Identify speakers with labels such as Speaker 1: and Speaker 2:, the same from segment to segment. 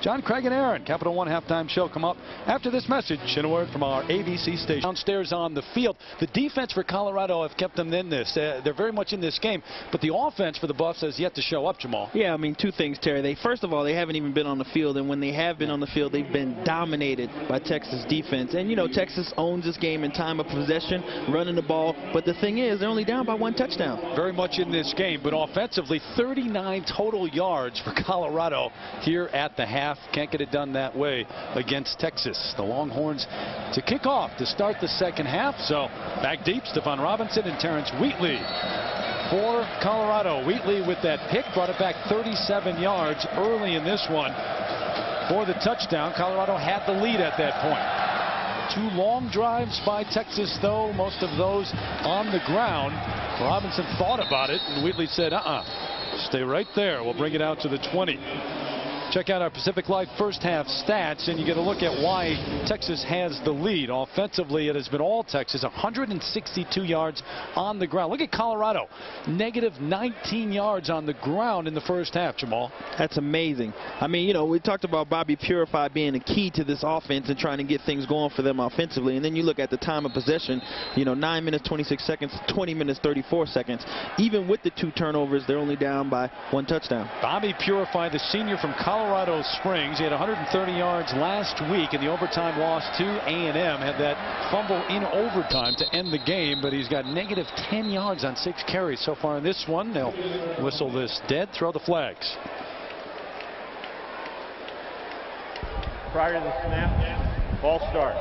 Speaker 1: John, Craig, and Aaron, Capital One halftime show come up after this message and a word from our ABC station. Downstairs on the field, the defense for Colorado have kept them in this. They're very much in this game, but the offense for the Buffs has yet to show up, Jamal.
Speaker 2: Yeah, I mean, two things, Terry. First of all, they haven't even been on the field, and when they have been on the field, they've been dominated by Texas defense. And, you know, Texas owns this game in time of possession, running the ball, but the thing is, they're only down by 1 touchdown.
Speaker 1: Very much in this game, but offensively, 39 total yards for Colorado here at the half. Can't get it done that way against Texas. The Longhorns to kick off to start the second half. So back deep, Stephon Robinson and Terrence Wheatley for Colorado. Wheatley with that pick brought it back 37 yards early in this one for the touchdown. Colorado had the lead at that point. 2 long drives by Texas, though, most of those on the ground. Robinson thought about it, and Wheatley said, stay right there. We'll bring it out to the 20. Check out our Pacific Life first half stats, and you get a look at why Texas has the lead. Offensively, it has been all Texas, 162 yards on the ground. Look at Colorado, negative 19 yards on the ground in the first half, Jamal.
Speaker 2: That's amazing. I mean, you know, we talked about Bobby Purify being a key to this offense and trying to get things going for them offensively. And then you look at the time of possession, you know, 9 minutes, 26 seconds, 20 minutes, 34 seconds. Even with the 2 turnovers, they're only down by 1 touchdown.
Speaker 1: Bobby Purify, the senior from Colorado Springs. He had 130 yards last week in the overtime loss to A&M. Had that fumble in overtime to end the game, but he's got negative 10 yards on 6 carries so far in this one. They'll whistle this dead, throw the flags.
Speaker 3: Prior to the snap, ball starts.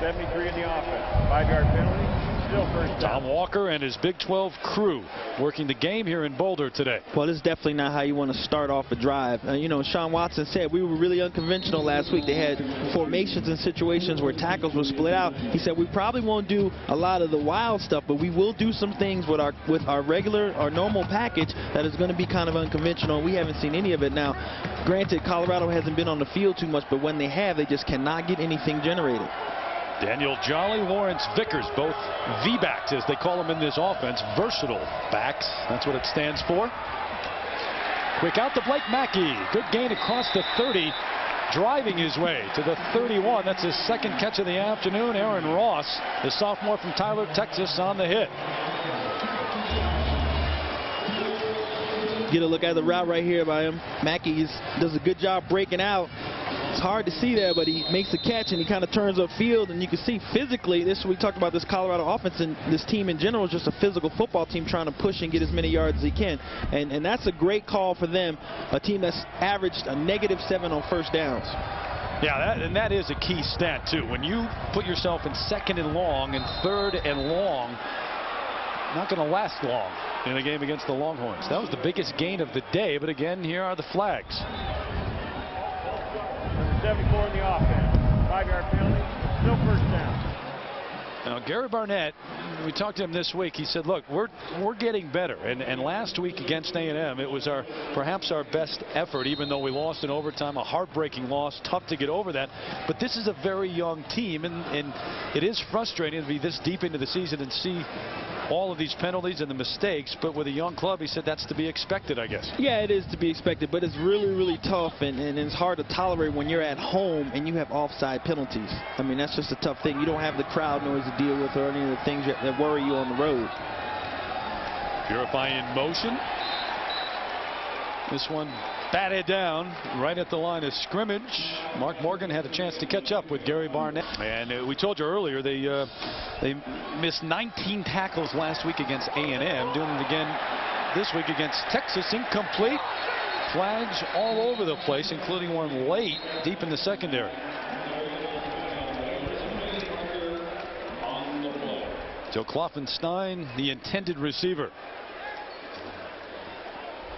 Speaker 3: 73 in the offense. 5-yard penalty. Still first down.
Speaker 1: Tom Walker and his Big 12 crew working the game here in Boulder today.
Speaker 2: Well, this is definitely not how you want to start off a drive. You know, Sean Watson said we were really unconventional last week. They had formations and situations where tackles were split out. He said we probably won't do a lot of the wild stuff, but we will do some things with our regular, our normal package that is going to be kind of unconventional. We haven't seen any of it now. Granted, Colorado hasn't been on the field too much, but when they have, they just cannot get anything generated.
Speaker 1: Daniel Jolly, Lawrence Vickers, both V-backs as they call them in this offense, versatile backs. That's what it stands for. Quick out to Blake Mackey. Good gain across the 30, driving his way to the 31. That's his second catch of the afternoon. Aaron Ross, the sophomore from Tyler, Texas, on the hit.
Speaker 2: Get a look at the route right here by him. Mackey does a good job breaking out. It's hard to see there, but he makes a catch and he kind of turns upfield, and you can see physically, we talked about this Colorado offense, and this team in general is just a physical football team trying to push and get as many yards as he can. And that's a great call for them, a team that's averaged a -7 on first downs.
Speaker 1: Yeah, that is a key stat, too. When you put yourself in 2nd and long and 3rd and long, not going to last long in a game against the Longhorns. That was the biggest gain of the day, but again, here are the flags.
Speaker 3: 74 in the offense. 5-yard penalty. Still first down.
Speaker 1: Now, Gary Barnett, we talked to him this week. He said, look, we're getting better. And last week against A&M, it was perhaps our best effort, even though we lost in overtime, a heartbreaking loss, tough to get over that. But this is a very young team, and it is frustrating to be this deep into the season and see all of these penalties and the mistakes, but with a young club, he said that's to be expected, I guess.
Speaker 2: Yeah, it is to be expected, but it's really, really tough, and it's hard to tolerate when you're at home and you have offside penalties. I mean, that's just a tough thing. You don't have the crowd noise to deal with or any of the things that worry you on the road.
Speaker 1: Purify in motion. This one batted down right at the line of scrimmage. Mark Morgan had a chance to catch up with Gary Barnett. And we told you earlier they missed 19 tackles last week against A&M. Doing it again this week against Texas. Incomplete. Flags all over the place, including one late deep in the secondary. Joe Kloffenstein, the intended receiver.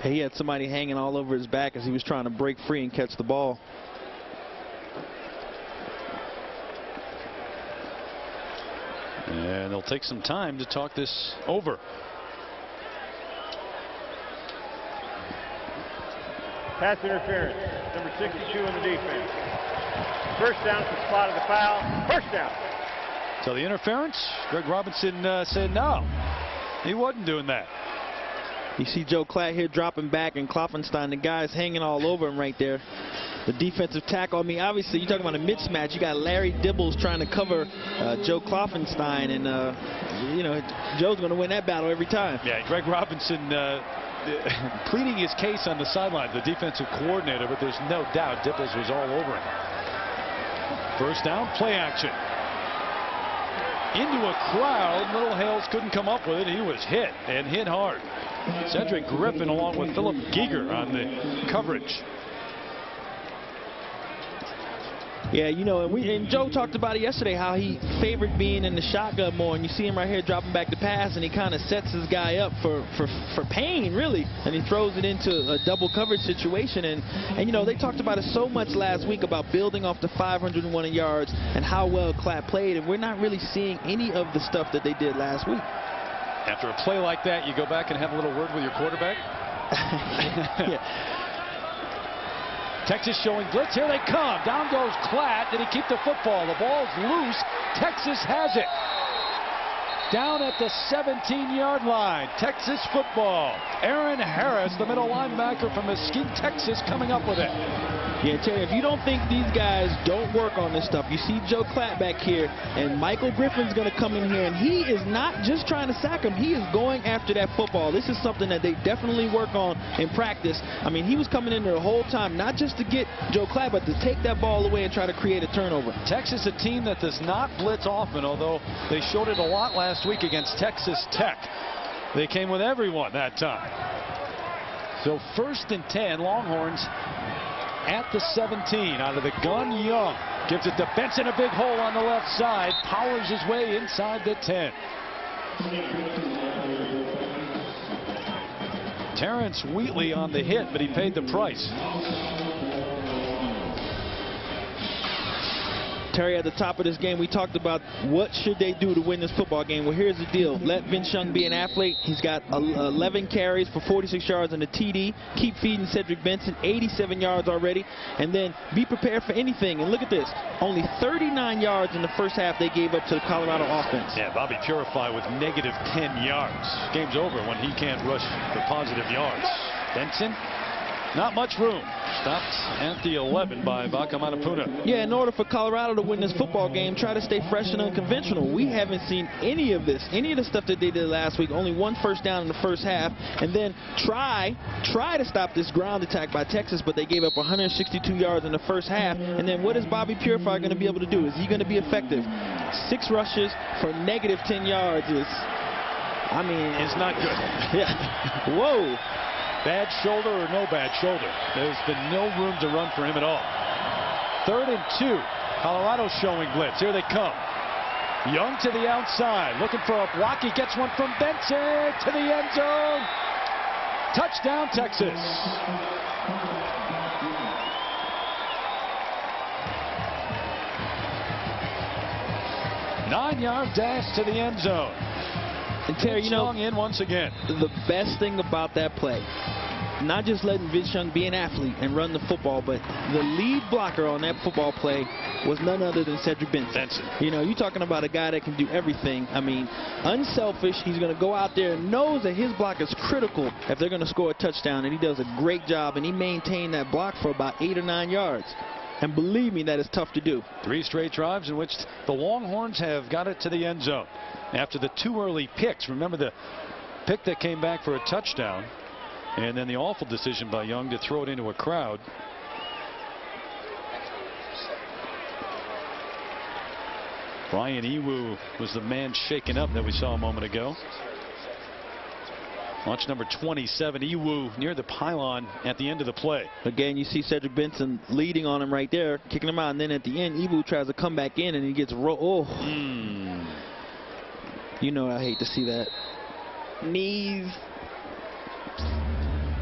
Speaker 2: He had somebody hanging all over his back as he was trying to break free and catch the ball.
Speaker 1: And they'll take some time to talk this over.
Speaker 3: Pass interference. Number 62 in the defense. First down from the spot of the foul. First down.
Speaker 1: So the interference, Greg Robinson said no, he wasn't doing that.
Speaker 2: You see Joe Klatt here dropping back, and Kloffenstein, the guy's hanging all over him right there. the defensive tackle. I mean, obviously, you're talking about a mismatch. You got Larry Dibbles trying to cover Joe Kloffenstein, and you know, Joe's going to win that battle every time.
Speaker 1: Yeah, Greg Robinson pleading his case on the sideline, the defensive coordinator, but there's no doubt Dibbles was all over him. First down, play action. Into a crowd. Little Hales couldn't come up with it. He was hit, and hit hard. Cedric Griffin along with Philip Giger on the coverage.
Speaker 2: Yeah, you know, and Joe talked about it yesterday, how he favored being in the shotgun more, and you see him right here dropping back the pass, and he kind of sets his guy up for pain, really, and he throws it into a double coverage situation. And you know, they talked about it so much last week about building off the 501 yards and how well Clapp played, and we're not really seeing any of the stuff that they did last week.
Speaker 1: After a play like that, you go back and have a little word with your quarterback?
Speaker 2: Yeah.
Speaker 1: Texas showing blitz. Here they come. Down goes Klatt. Did he keep the football? The ball's loose. Texas has it. Down at the 17-yard line. Texas football. Aaron Harris, the middle linebacker from Mesquite, Texas, coming up with it.
Speaker 2: Yeah, Terry, if you don't think these guys don't work on this stuff, you see Joe Klatt back here, and Michael Griffin's going to come in here, and he is not just trying to sack him. He is going after that football. This is something that they definitely work on in practice. I mean, he was coming in there the whole time, not just to get Joe Klatt, but to take that ball away and try to create a turnover.
Speaker 1: Texas, a team that does not blitz often, although they showed it a lot last week against Texas Tech. They came with everyone that time. So 1st and 10, Longhorns at the 17. Out of the gun, Young gives it to Benson, a big hole on the left side, powers his way inside the 10. Terrence Wheatley on the hit, but he paid the price.
Speaker 2: Terry, at the top of this game, we talked about what should they do to win this football game. Well, here's the deal. Let Vince Young be an athlete. He's got 11 carries for 46 yards and a TD. Keep feeding Cedric Benson, 87 yards already. And then be prepared for anything. And look at this. Only 39 yards in the first half they gave up to the Colorado offense.
Speaker 1: Yeah, Bobby Purify with negative 10 yards. Game's over when he can't rush for positive yards. Benson, not much room. Stopped at the 11 by Vakamatapuna.
Speaker 2: Yeah, in order for Colorado to win this football game, try to stay fresh and unconventional. We haven't seen any of this, any of the stuff that they did last week. Only 1 first down in the first half, and then try to stop this ground attack by Texas, but they gave up 162 yards in the first half. And then what is Bobby Purify going to be able to do? Is he going to be effective? 6 rushes for negative 10 yards is, I mean,
Speaker 1: it's not good.
Speaker 2: Yeah. Whoa.
Speaker 1: Bad shoulder or no bad shoulder. There's been no room to run for him at all. 3rd and 2. Colorado showing blitz. Here they come. Young to the outside. Looking for a block. He gets one from Benson to the end zone. Touchdown, Texas. Nine-yard dash to the end zone.
Speaker 2: And Terry, you know,
Speaker 1: Young in once again.
Speaker 2: The best thing about that play, not just letting Vince Young be an athlete and run the football, but the lead blocker on that football play was none other than Cedric Benson. You know, you're talking about a guy that can do everything. I mean, unselfish. He's going to go out there and knows that his block is critical if they're going to score a touchdown, and he does a great job, and he maintained that block for about 8 or 9 yards. And believe me, that is tough to do.
Speaker 1: 3 straight drives in which the Longhorns have got it to the end zone. After the 2 early picks, remember the pick that came back for a touchdown, and then the awful decision by Young to throw it into a crowd. Brian Ewu was the man shaken up that we saw a moment ago. Watch number 27, Ewu, near the pylon at the end of the play.
Speaker 2: Again, you see Cedric Benson leading on him right there, kicking him out, and then at the end, Ewu tries to come back in, and he gets rolled. Oh. You know I hate to see that. Knees.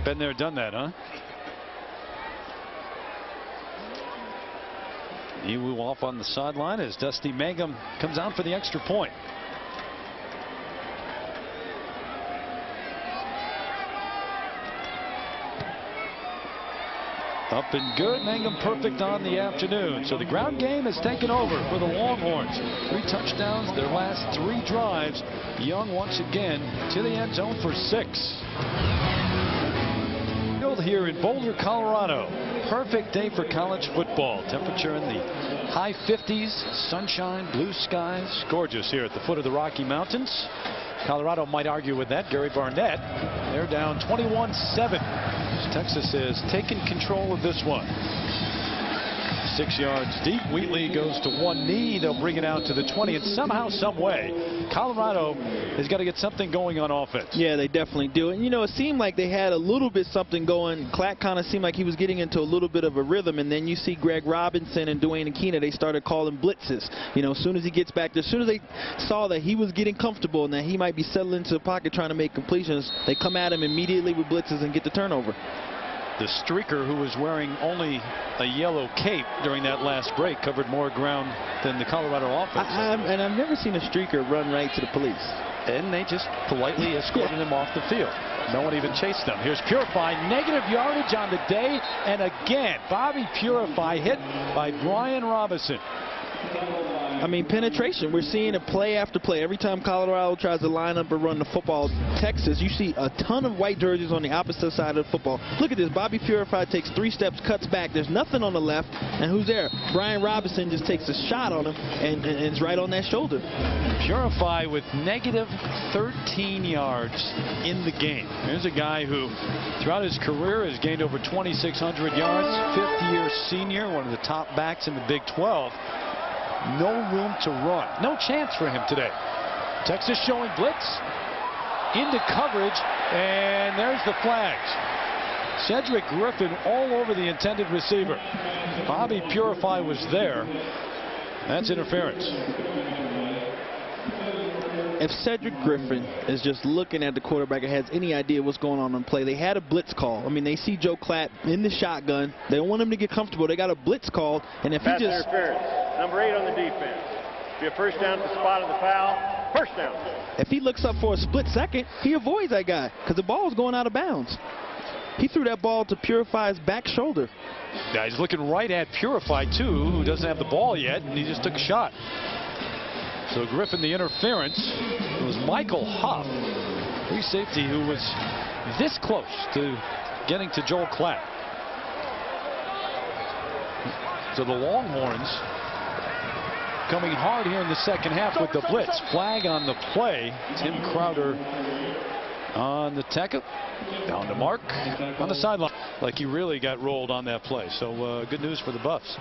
Speaker 1: Been there, done that, huh? Ewu off on the sideline as Dusty Mangum comes out for the extra point. Up and good. Mangum perfect on the afternoon. So the ground game has taken over for the Longhorns. 3 touchdowns, their last 3 drives. Young once again to the end zone for 6. Here in Boulder, Colorado. perfect day for college football. Temperature in the high 50s, sunshine, blue skies. Gorgeous here at the foot of the Rocky Mountains. Colorado might argue with that. Gary Barnett, they're down 21-7. Texas has taken control of this one. 6 yards deep. Wheatley goes to one knee. They'll bring it out to the 20. And somehow, some way, Colorado has got to get something going on offense.
Speaker 2: Yeah, they definitely do. And, you know, it seemed like they had a little bit something going. Clatt kind of seemed like he was getting into a little bit of a rhythm. And then you see Greg Robinson and Dwayne Akina, they started calling blitzes. You know, as soon as he gets back there, as soon as they saw that he was getting comfortable and that he might be settling into the pocket trying to make completions, they come at him immediately with blitzes and get the turnover.
Speaker 1: The streaker, who was wearing only a yellow cape during that last break, covered more ground than the Colorado offense.
Speaker 2: And I've never seen a streaker run right to the police.
Speaker 1: And they just politely escorted him off the field. No one even chased them. Here's Purify, negative yardage on the day. And again, Bobby Purify hit by Brian Robinson.
Speaker 2: I mean, penetration. We're seeing it play after play. Every time Colorado tries to line up and run the football, Texas, you see a ton of white jerseys on the opposite side of the football. Look at this. Bobby Purify takes 3 steps, cuts back. There's nothing on the left. And who's there? Brian Robinson just takes a shot on him, and it's right on that shoulder.
Speaker 1: Purify with negative 13 yards in the game. Here's a guy who, throughout his career, has gained over 2,600 yards. 5th-year senior, one of the top backs in the Big 12. No room to run. No chance for him today. Texas showing blitz into coverage, and there's the flags. Cedric Griffin all over the intended receiver. Bobby Purify was there. That's interference.
Speaker 2: If Cedric Griffin is just looking at the quarterback and has any idea what's going on play, they had a blitz call. I mean, they see Joe Clatt in the shotgun. They don't want him to get comfortable. They got a blitz call, and if
Speaker 3: Pass
Speaker 2: he just
Speaker 3: interference. Number 8 on the defense. Be a first down at the spot of the foul. First down.
Speaker 2: If he looks up for a split second, he avoids that guy because the ball is going out of bounds. He threw that ball to Purify's back shoulder.
Speaker 1: Yeah, he's looking right at Purify, too, who doesn't have the ball yet, and he just took a shot. So Griffin, the interference. It was Michael Huff, free safety, who was this close to getting to Joel Clatt. So the Longhorns coming hard here in the second half with the blitz. Flag on the play. Tim Crowder on the tackle. Down to Mark on the sideline. Like he really got rolled on that play. So good news for the Buffs.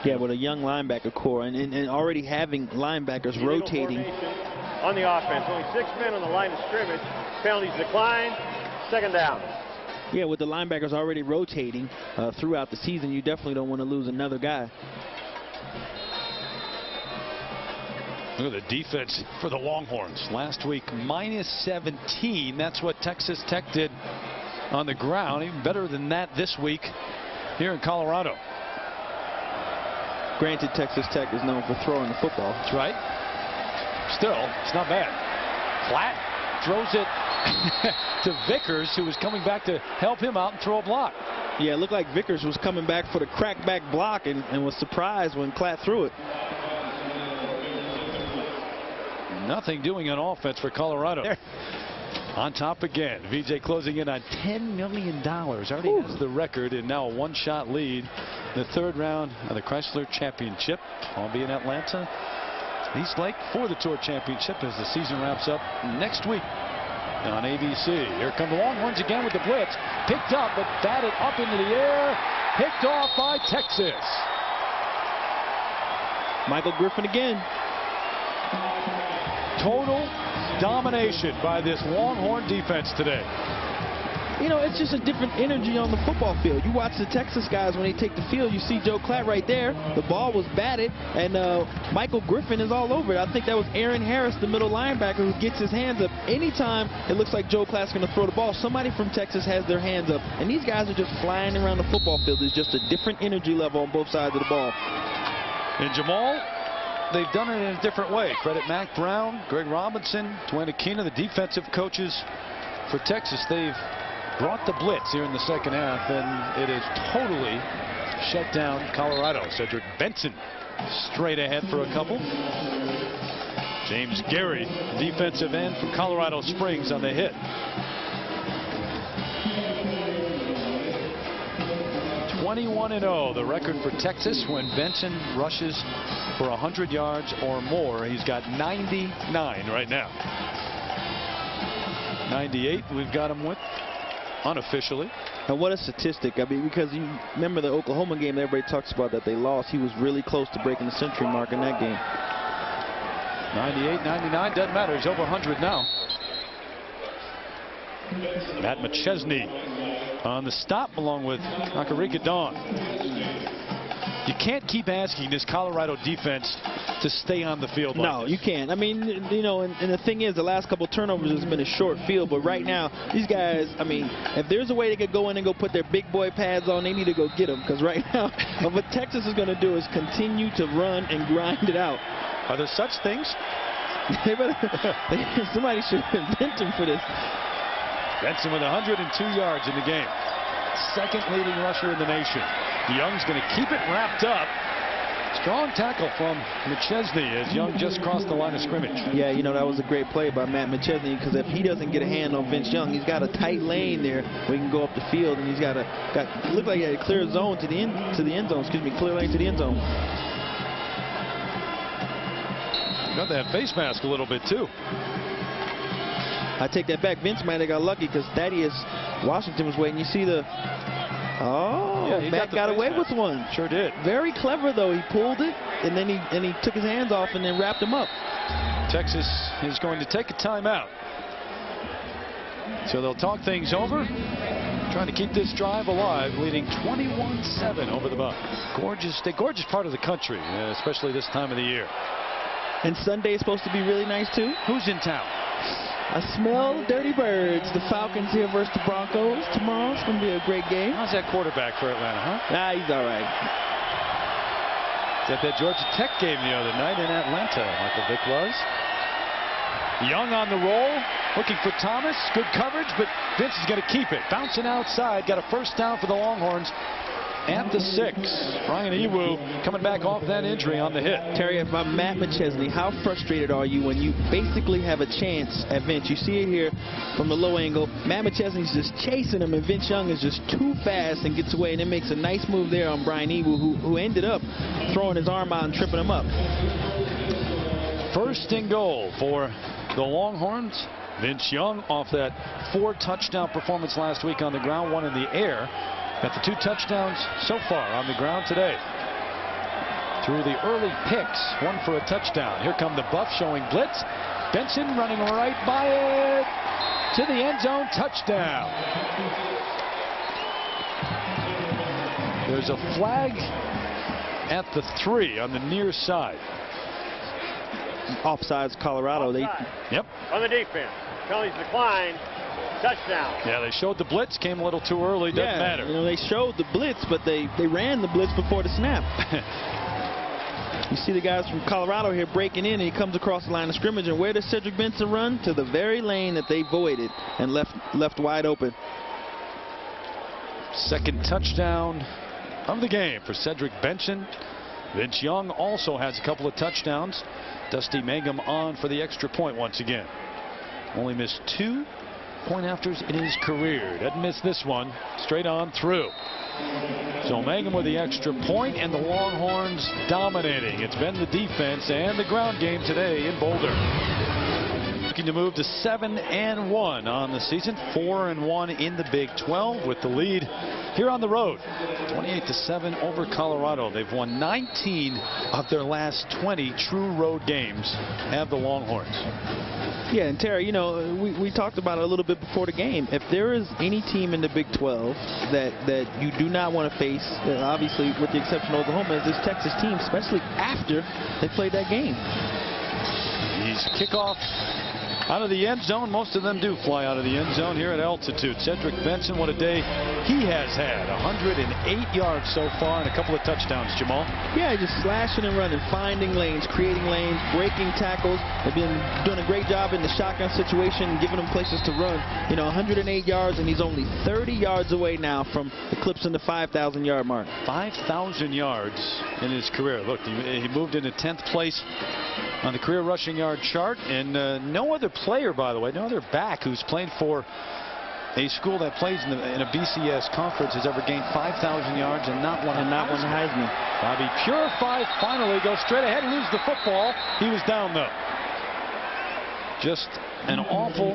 Speaker 2: Yeah, with a young linebacker core and already having linebackers rotating.
Speaker 3: On the offense, only 6 men on the line of scrimmage. Penalties decline. Second down.
Speaker 2: Yeah, with the linebackers already rotating throughout the season, you definitely don't want to lose another guy.
Speaker 1: Look at the defense for the Longhorns. Last week, -17. That's what Texas Tech did on the ground. Even better than that this week here in Colorado.
Speaker 2: Granted, Texas Tech is known for throwing the football.
Speaker 1: That's right. Still, it's not bad. Clatt throws it to Vickers, who was coming back to help him out and throw a block.
Speaker 2: Yeah, it looked like Vickers was coming back for the crackback block and was surprised when Clatt threw it.
Speaker 1: Nothing doing on offense for Colorado. There. On top again. VJ closing in on $10 million. Already has the record and now a 1-shot lead. The 3rd round of the Chrysler Championship. I'll be in Atlanta, East Lake for the Tour Championship as the season wraps up next week on ABC. Here come the Longhorns again with the blitz. Picked up, but batted up into the air. Picked off by Texas.
Speaker 2: Michael Griffin again.
Speaker 1: Total domination by this Longhorn defense today.
Speaker 2: You know, it's just a different energy on the football field. You watch the Texas guys when they take the field, you see Joe Clatt right there. The ball was batted, and Michael Griffin is all over it. I think that was Aaron Harris, the middle linebacker, who gets his hands up. Anytime it looks like Joe Clatt's going to throw the ball, somebody from Texas has their hands up. And these guys are just flying around the football field. There's just a different energy level on both sides of the ball.
Speaker 1: And Jamal, they've done it in a different way. Credit Mac Brown, Greg Robinson, Dwayne Akina, the defensive coaches for Texas. They've brought the blitz here in the second half, and it has totally shut down Colorado. Cedric Benson straight ahead for a couple. James Gary, defensive end for Colorado Springs, on the hit. 21-0, the record for Texas when Benson rushes for 100 yards or more. He's got 99 right now. 98 we've got him with unofficially.
Speaker 2: And what a statistic. I mean, because you remember the Oklahoma game that everybody talks about that they lost. He was really close to breaking the century mark in that game.
Speaker 1: 98, 99, doesn't matter. He's over 100 now. Matt McChesney on the stop along with Kakarika Dawn. You can't keep asking this Colorado defense to stay on the field like
Speaker 2: No,
Speaker 1: this.
Speaker 2: you can't. I mean, you know, and the thing is, the last couple turnovers has been a short field, but right now, these guys, I mean, if there's a way they could go in and go put their big boy pads on, they need to go get them, because right now, what Texas is going to do is continue to run and grind it out.
Speaker 1: Are there such things?
Speaker 2: They better, somebody should invent them for this.
Speaker 1: Benson with 102 yards in the game. Second leading rusher in the nation. Young's going to keep it wrapped up. Strong tackle from McChesney as Young just crossed the line of scrimmage.
Speaker 2: Yeah, you know, that was a great play by Matt McChesney, because if he doesn't get a hand on Vince Young, he's got a tight lane there where he can go up the field, and he's got looked like he had a clear zone to the end zone. Excuse me, clear lane to the end zone.
Speaker 1: Got that face mask a little bit too.
Speaker 2: I take that back. Vince might have got lucky because Thaddeus Washington was waiting. You see the... Oh,
Speaker 1: yeah,
Speaker 2: Matt got away with one.
Speaker 1: Sure did.
Speaker 2: Very clever, though. He pulled it, and then he took his hands off and then wrapped him up.
Speaker 1: Texas is going to take a timeout. So they'll talk things over, trying to keep this drive alive, leading 21-7 over the Buck. Gorgeous part of the country, especially this time of the year.
Speaker 2: And Sunday is supposed to be really nice, too.
Speaker 1: Who's in town?
Speaker 2: I smell dirty birds. The Falcons here versus the Broncos tomorrow. It's going to be a great game.
Speaker 1: How's that quarterback for Atlanta, huh?
Speaker 2: Nah, he's all right.
Speaker 1: At that Georgia Tech game the other night in Atlanta, Michael Vick was. Young on the roll, looking for Thomas. Good coverage, but Vince is going to keep it. Bouncing outside, got a first down for the Longhorns at the 6. Brian Ewu coming back off that injury on the hit.
Speaker 2: Terry, if I'm Matt McChesney, how frustrated are you when you basically have a chance at Vince? You see it here from the low angle. Matt McChesney's just chasing him, and Vince Young is just too fast and gets away, and it makes a nice move there on Brian Ewu, who ended up throwing his arm out and tripping him up.
Speaker 1: First and goal for the Longhorns. Vince Young off that 4-touchdown performance last week on the ground, 1 in the air. Got the 2 touchdowns so far on the ground today. Through the early picks, 1 for a touchdown. Here come the Buffs showing blitz. Benson running right by it to the end zone, touchdown. There's a flag at the 3 on the near side.
Speaker 2: Offsides, Colorado.
Speaker 1: Yep.
Speaker 3: On the defense. Penalties declined. Touchdown.
Speaker 1: Yeah, they showed the blitz, came a little too early, doesn't matter.
Speaker 2: You know, they showed the blitz, but they ran the blitz before the snap. You see the guys from Colorado here breaking in, and he comes across the line of scrimmage, and where does Cedric Benson run? To the very lane that they voided and left wide open.
Speaker 1: Second touchdown of the game for Cedric Benson. Vince Young also has a couple of touchdowns. Dusty Mangum on for the extra point once again. Only missed 2 point afters in his career. Doesn't miss this one. Straight on through. So Mangum with the extra point, and the Longhorns dominating. It's been the defense and the ground game today in Boulder. Looking to move to 7-1 on the season, 4-1 in the Big 12 with the lead here on the road. 28-7 over Colorado. They've won 19 of their last 20 true road games, have the Longhorns.
Speaker 2: Yeah, and Terry, you know, we talked about it a little bit before the game. If there is any team in the Big 12 that you do not want to face, obviously with the exception of Oklahoma, is this Texas team, especially after they played that game.
Speaker 1: He's kickoff out of the end zone. Most of them do fly out of the end zone here at altitude. Cedric Benson, what a day he has had. 108 yards so far and a couple of touchdowns, Jamal.
Speaker 2: Yeah, just slashing and running, finding lanes, creating lanes, breaking tackles. They've been doing a great job in the shotgun situation, giving them places to run. You know, 108 yards, and he's only 30 yards away now from eclipsing the 5,000-yard mark. 5,000
Speaker 1: yards in his career. Look, he moved into 10th place on the career rushing yard chart, and no other player, by the way, no other back who's played for a school that plays in a BCS conference has ever gained 5,000 yards and not won a Heisman. Bobby Purify finally goes straight ahead and loses the football. He was down, though. Just an awful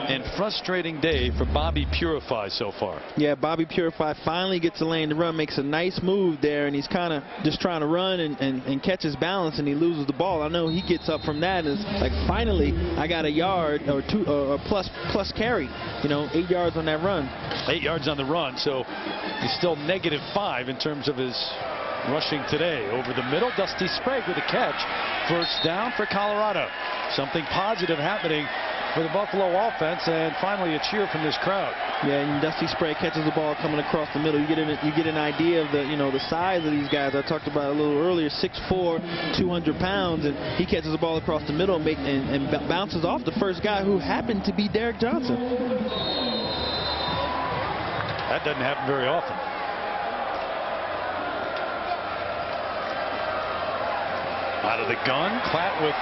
Speaker 1: and frustrating day for Bobby Purify so far.
Speaker 2: Yeah, Bobby Purify finally gets a lane to run, makes a nice move there, and he's kind of just trying to run and catch his balance, and he loses the ball. I know he gets up from that and is like, finally, I got a yard or two or plus carry. 8 yards on that run.
Speaker 1: 8 yards on the run, so he's still -5 in terms of his rushing today. Over the middle, Dusty Sprague with a catch. First down for Colorado. Something positive happening for the Buffalo offense, and finally a cheer from this crowd.
Speaker 2: Yeah, and Dusty Sprague catches the ball coming across the middle. You get an idea of the size of these guys. I talked about a little earlier, 6'4", 200 pounds, and he catches the ball across the middle and bounces off the first guy, who happened to be Derek Johnson.
Speaker 1: That doesn't happen very often. Out of the gun, Klatt with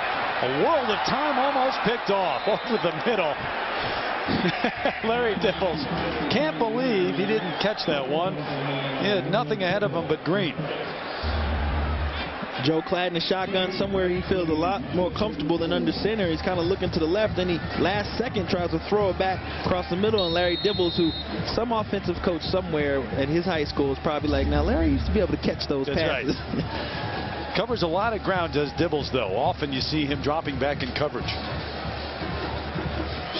Speaker 1: a world of time, almost picked off over the middle. Larry Dibbles can't believe he didn't catch that one. He had nothing ahead of him but green.
Speaker 2: Joe Klatt in the shotgun, somewhere he feels a lot more comfortable than under center. He's kind of looking to the left, and he last second tries to throw it back across the middle, and Larry Dibbles, who some offensive coach somewhere at his high school is probably like, now Larry used to be able to catch those passes.
Speaker 1: Right. Covers a lot of ground, does Dibbles, though. Often you see him dropping back in coverage.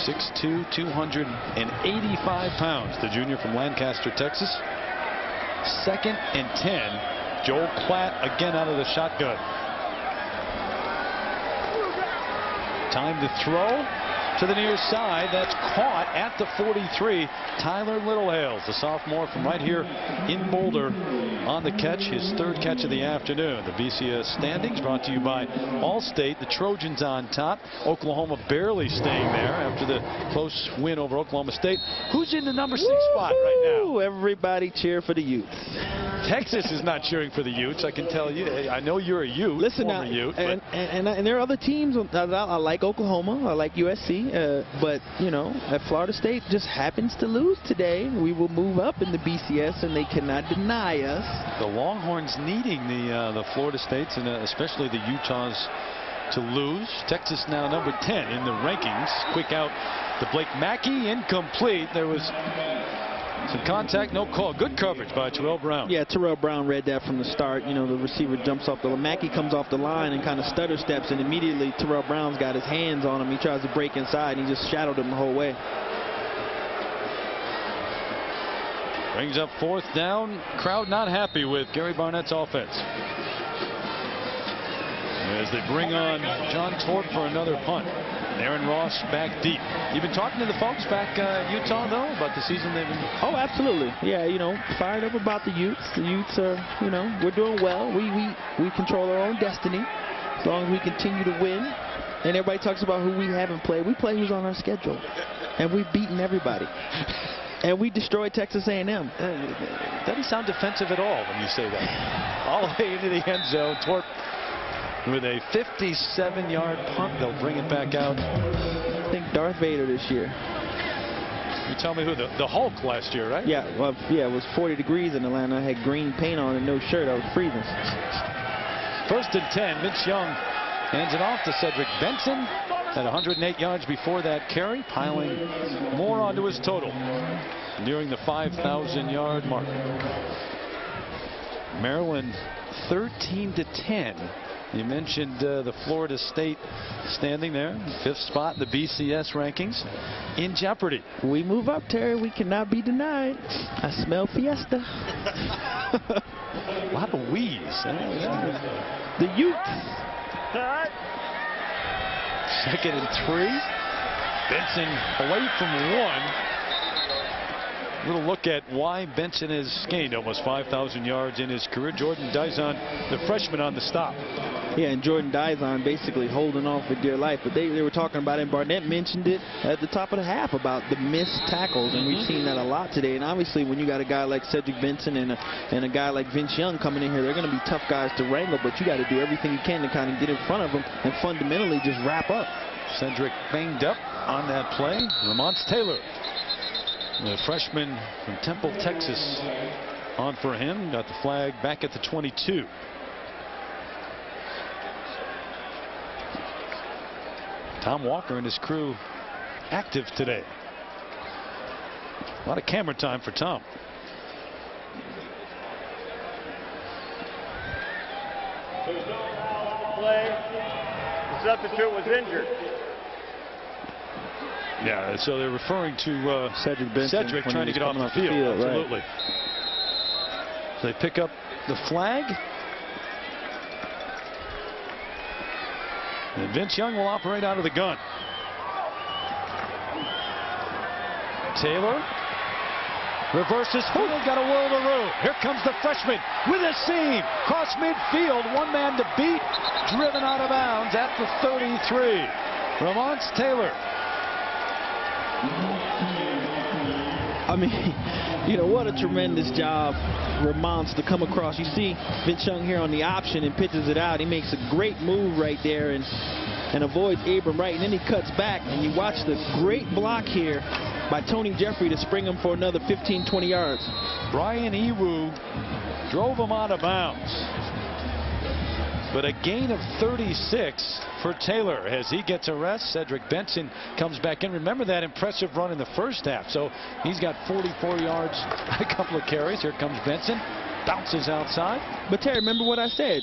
Speaker 1: 6'2", 285 pounds, the junior from Lancaster, Texas. 2nd and 10. Joel Klatt again out of the shotgun. Time to throw to the near side. That's caught at the 43. Tyler Littlehales, the sophomore from right here in Boulder, on the catch, his 3rd catch of the afternoon. The BCS standings brought to you by Allstate. The Trojans on top. Oklahoma barely staying there after the close win over Oklahoma State. Who's in the number 6 spot right now?
Speaker 2: Everybody cheer for the Utes.
Speaker 1: Texas is not cheering for the Utes, I can tell you. I know you're a Ute.
Speaker 2: Listen now,
Speaker 1: Ute,
Speaker 2: and there are other teams. I like Oklahoma. I like USC. But, at Florida State just happens to lose today. We will move up in the BCS, and they cannot deny us.
Speaker 1: The Longhorns needing the Florida States and especially the Utahs to lose. Texas now number 10 in the rankings. Quick out to Blake Mackey, incomplete. There was some contact, no call. Good coverage by Terrell Brown. Yeah,
Speaker 2: Terrell Brown read that from the start. The receiver jumps off the Mackey comes off the line and kind of stutter steps, and immediately Terrell Brown's got his hands on him. He tries to break inside, and he just shadowed him the whole way.
Speaker 1: Brings up 4th down. Crowd not happy with Gary Barnett's offense. As they bring on John Torp for another punt. Aaron Ross back deep. You've been talking to the folks back Utah, though, about the season they've been.
Speaker 2: Oh, absolutely. Yeah, fired up about the Utes. The Utes are, we're doing well. We control our own destiny as long as we continue to win. And everybody talks about who we haven't played. We play who's on our schedule, and we've beaten everybody. And we destroyed Texas A&M.
Speaker 1: Doesn't sound defensive at all when you say that. All the way into the end zone. Torp with a 57-yard punt. They'll bring it back out.
Speaker 2: I think Darth Vader this year.
Speaker 1: You tell me who? The Hulk last year, right?
Speaker 2: Yeah, well, yeah, it was 40 degrees in Atlanta. I had green paint on and no shirt. I was freezing.
Speaker 1: 1st and 10. Vince Young hands it off to Cedric Benson. At 108 yards before that carry, piling more onto his total, nearing the 5,000-yard mark. Maryland 13-10. You mentioned the Florida State standing there, 5th spot in the BCS rankings, in jeopardy.
Speaker 2: We move up, Terry. We cannot be denied. I smell fiesta.
Speaker 1: A lot of wheeze.
Speaker 2: The Utes.
Speaker 1: 2nd and 3. Benson away from 1. A little look at why Benson has gained almost 5,000 yards in his career. Jordan Dizon, the freshman, on the stop.
Speaker 2: Yeah, and Jordan Dizon basically holding off for dear life. But they were talking about it, and Barnett mentioned it at the top of the half about the missed tackles, and we've seen that a lot today. And obviously, when you got a guy like Cedric Benson and a guy like Vince Young coming in here, they're going to be tough guys to wrangle, but you got to do everything you can to kind of get in front of them and fundamentally just wrap up.
Speaker 1: Cedric banged up on that play. Lamont Taylor, the freshman from Temple, Texas, on for him. Got the flag back at the 22. Tom Walker and his crew active today. A lot of camera time for Tom.
Speaker 3: Play. The substitute was injured.
Speaker 1: Yeah, so they're referring to
Speaker 2: Cedric Benson
Speaker 1: trying to get off the field. Absolutely.
Speaker 2: Right.
Speaker 1: So they pick up the flag. And Vince Young will operate out of the gun. Taylor reverses field, got a whirl-a-roo. Here comes the freshman with a seam. Cross midfield, one man to beat. Driven out of bounds at the 33. Lamont Taylor.
Speaker 2: I mean, you know, what a tremendous job Ramon's to come across. You see Vince Young here on the option and pitches it out. He makes a great move right there and avoids Abram Wright. And then he cuts back, and you watch the great block here by Tony Jeffrey to spring him for another 15, 20 yards.
Speaker 1: Brian Ewu drove him out of bounds. But a gain of 36 for Taylor as he gets a rest. Cedric Benson comes back in. Remember that impressive run in the first half. So he's got 44 yards, a couple of carries. Here comes Benson. Bounces outside.
Speaker 2: But Terry, remember what I said.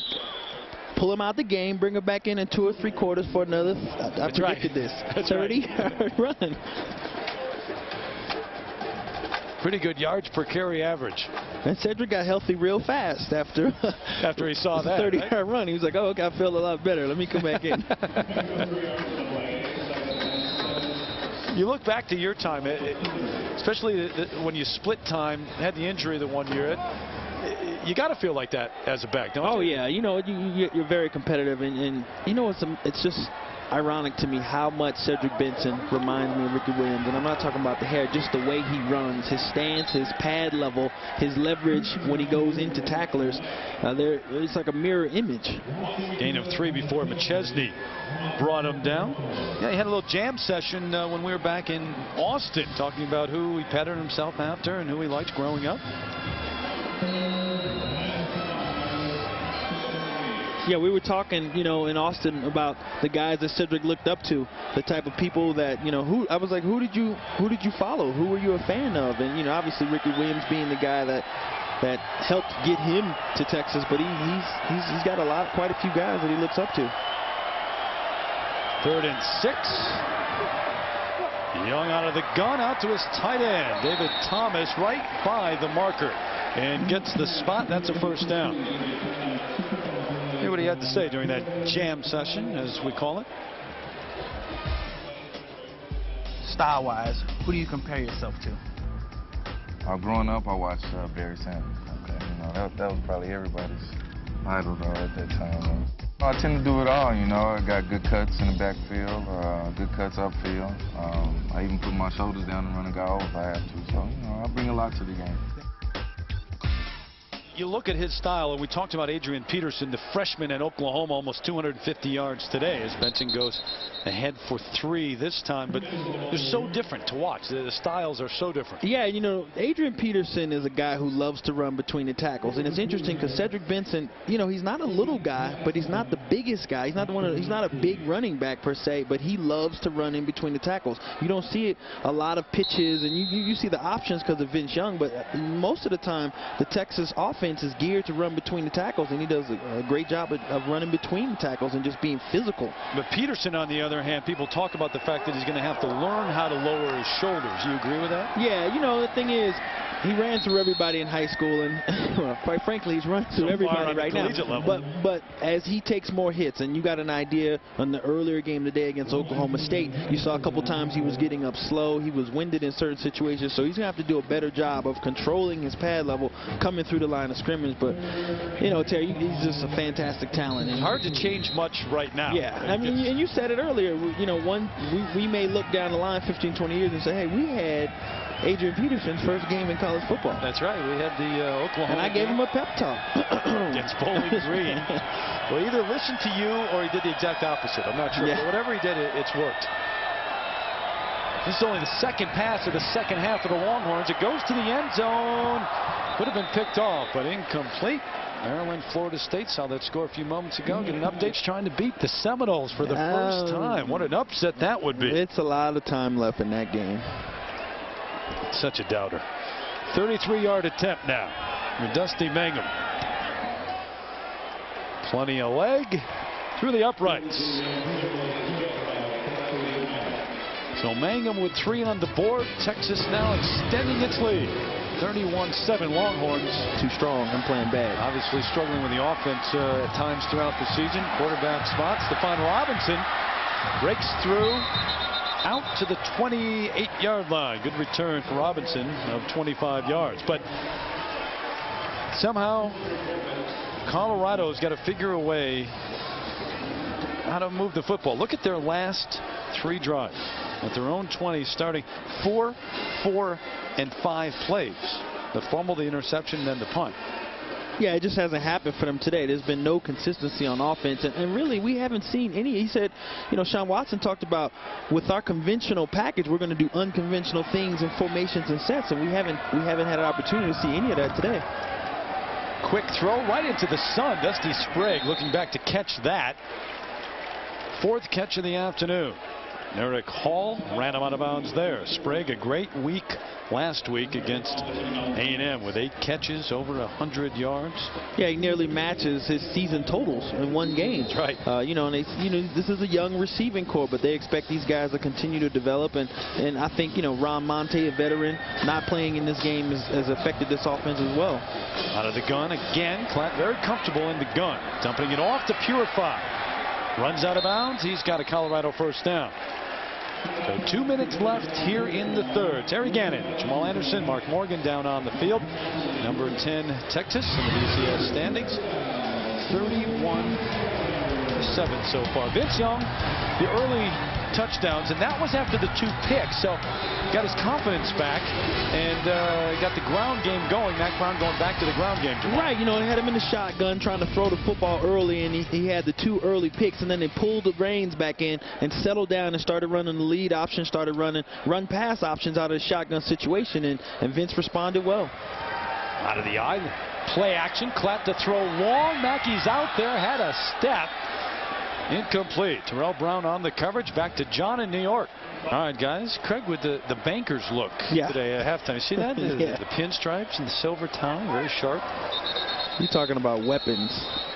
Speaker 2: Pull him out the game, bring him back in 2 or 3 quarters for another, I predicted this, 30-yard run.
Speaker 1: Pretty good yards per carry average.
Speaker 2: And Cedric got healthy real fast after
Speaker 1: he saw that
Speaker 2: 30-yard run. He was like, oh, okay, I feel a lot better. Let me come back in.
Speaker 1: You look back to your time, especially when you split time, had the injury the one year. You got to feel like that as a back, don't you?
Speaker 2: Oh, yeah. You know, you're very competitive. And you know, it's just ironic to me how much Cedric Benson reminds me of Ricky Williams. And I'm not talking about the hair, just the way he runs, his stance, his pad level, his leverage when he goes into tacklers. It's like a mirror image.
Speaker 1: Gain of 3 before McChesney brought him down. Yeah, he had a little jam session when we were back in Austin talking about who he patterned himself after and who he liked growing up.
Speaker 2: Yeah, we were talking, you know, in Austin about the guys that Cedric looked up to, the type of people that, you know, I was like, who did you follow? Who were you a fan of? And, you know, obviously Ricky Williams being the guy that helped get him to Texas, but he's got quite a few guys that he looks up to.
Speaker 1: 3rd and 6. Young out of the gun, out to his tight end, David Thomas, right by the marker, and gets the spot. That's a first down. Hear what he had to say during that jam session, as we call it.
Speaker 4: Style-wise, who do you compare yourself to?
Speaker 5: Growing up, I watched Barry Sanders. Okay, you know, that was probably everybody's idol at that time. I tend to do it all, you know. I got good cuts in the backfield, good cuts upfield. I even put my shoulders down and run a guy over if I have to. So, you know, I bring a lot to the game.
Speaker 1: You look at his style, and we talked about Adrian Peterson, the freshman at Oklahoma, almost 250 yards today as Benson goes ahead for 3 this time. But they're so different to watch. The styles are so different.
Speaker 2: Yeah, you know, Adrian Peterson is a guy who loves to run between the tackles. And it's interesting because Cedric Benson, you know, he's not a little guy, but he's not the biggest guy. He's not he's not a big running back per se, but he loves to run in between the tackles. You don't see it a lot of pitches, and you see the options because of Vince Young, but most of the time the Texas offense is geared to run between the tackles, and he does a great job of running between the tackles and just being physical.
Speaker 1: But Peterson, on the other hand, people talk about the fact that he's going to have to learn how to lower his shoulders. You agree with that?
Speaker 2: Yeah, you know, the thing is, he ran through everybody in high school, and well, quite frankly, he's run through everybody right now. But as he takes more hits, and you got an idea on the earlier game today against Oklahoma State, you saw a couple times he was getting up slow, he was winded in certain situations, so he's going to have to do a better job of controlling his pad level coming through the line of of scrimmage. But, you know, Terry, he's just a fantastic talent. And
Speaker 1: hard to change much right now.
Speaker 2: Yeah, I mean, and you said it earlier. You know, we may look down the line 15, 20 years and say, hey, we had Adrian Peterson's first game in college football.
Speaker 1: That's right. We had the Oklahoma.
Speaker 2: And I gave him a pep talk.
Speaker 1: Against Bowling Green. Well, he either listened to you or he did the exact opposite. I'm not sure.
Speaker 2: Yeah.
Speaker 1: But whatever he did, it's worked. This is only the second pass of the second half of the Longhorns. It goes to the end zone. Could have been picked off, but incomplete. Maryland, Florida State saw that score a few moments ago. Getting updates trying to beat the Seminoles for the first time. What an upset that would be.
Speaker 2: It's a lot of time left in that game.
Speaker 1: Such a doubter. 33-yard attempt now with Dusty Mangum. Plenty of leg through the uprights. So Mangum with 3 on the board. Texas now extending its lead. 31-7 Longhorns.
Speaker 2: Too strong and playing bad.
Speaker 1: Obviously struggling with the offense at times throughout the season. Quarterback spot. Stephon Robinson breaks through out to the 28-yard line. Good return for Robinson of 25 yards. But somehow Colorado's got to figure a way how to move the football. Look at their last 3 drives at their own 20, starting 4, 4, and 5 plays. The fumble, the interception, then the punt.
Speaker 2: Yeah, it just hasn't happened for them today. There's been no consistency on offense, and really we haven't seen any. He said, you know, Sean Watson talked about with our conventional package, we're going to do unconventional things and formations and sets, and we haven't had an opportunity to see any of that today.
Speaker 1: Quick throw right into the sun. Dusty Sprague looking back to catch that. 4th catch of the afternoon. Eric Hall ran him out of bounds there. Sprague, a great week last week against A&M with 8 catches, over 100 yards.
Speaker 2: Yeah, he nearly matches his season totals in 1 game.
Speaker 1: That's right.
Speaker 2: You know, and this is a young receiving corps, but they expect these guys to continue to develop. And I think, you know, Ron Monte, a veteran, not playing in this game has affected this offense as well.
Speaker 1: Out of the gun again. Klatt very comfortable in the gun. Dumping it off to Purify. Runs out of bounds. He's got a Colorado first down. So 2 minutes left here in the 3rd. Terry Gannon, Jamal Anderson, Mark Morgan down on the field. Number 10, Texas in the BCS standings. 31-7 so far. Vince Young, the early touchdowns, and that was after the 2 picks. So got his confidence back and got the ground game going. Matt Brown going back to the ground game.
Speaker 2: Right, you know, they had him in the shotgun trying to throw the football early, and he had the 2 early picks, and then they pulled the reins back in and settled down and started running the lead option, started running run-pass options out of the shotgun situation, and Vince responded well.
Speaker 1: Out of the eye, play action, Klatt to throw long. Mackey's out there, had a step. Incomplete. Terrell Brown on the coverage. Back to John in New York. All right, guys. Craig with the banker's look today at halftime. See that? The pinstripes and the silver tie. Very sharp.
Speaker 2: You're talking about weapons.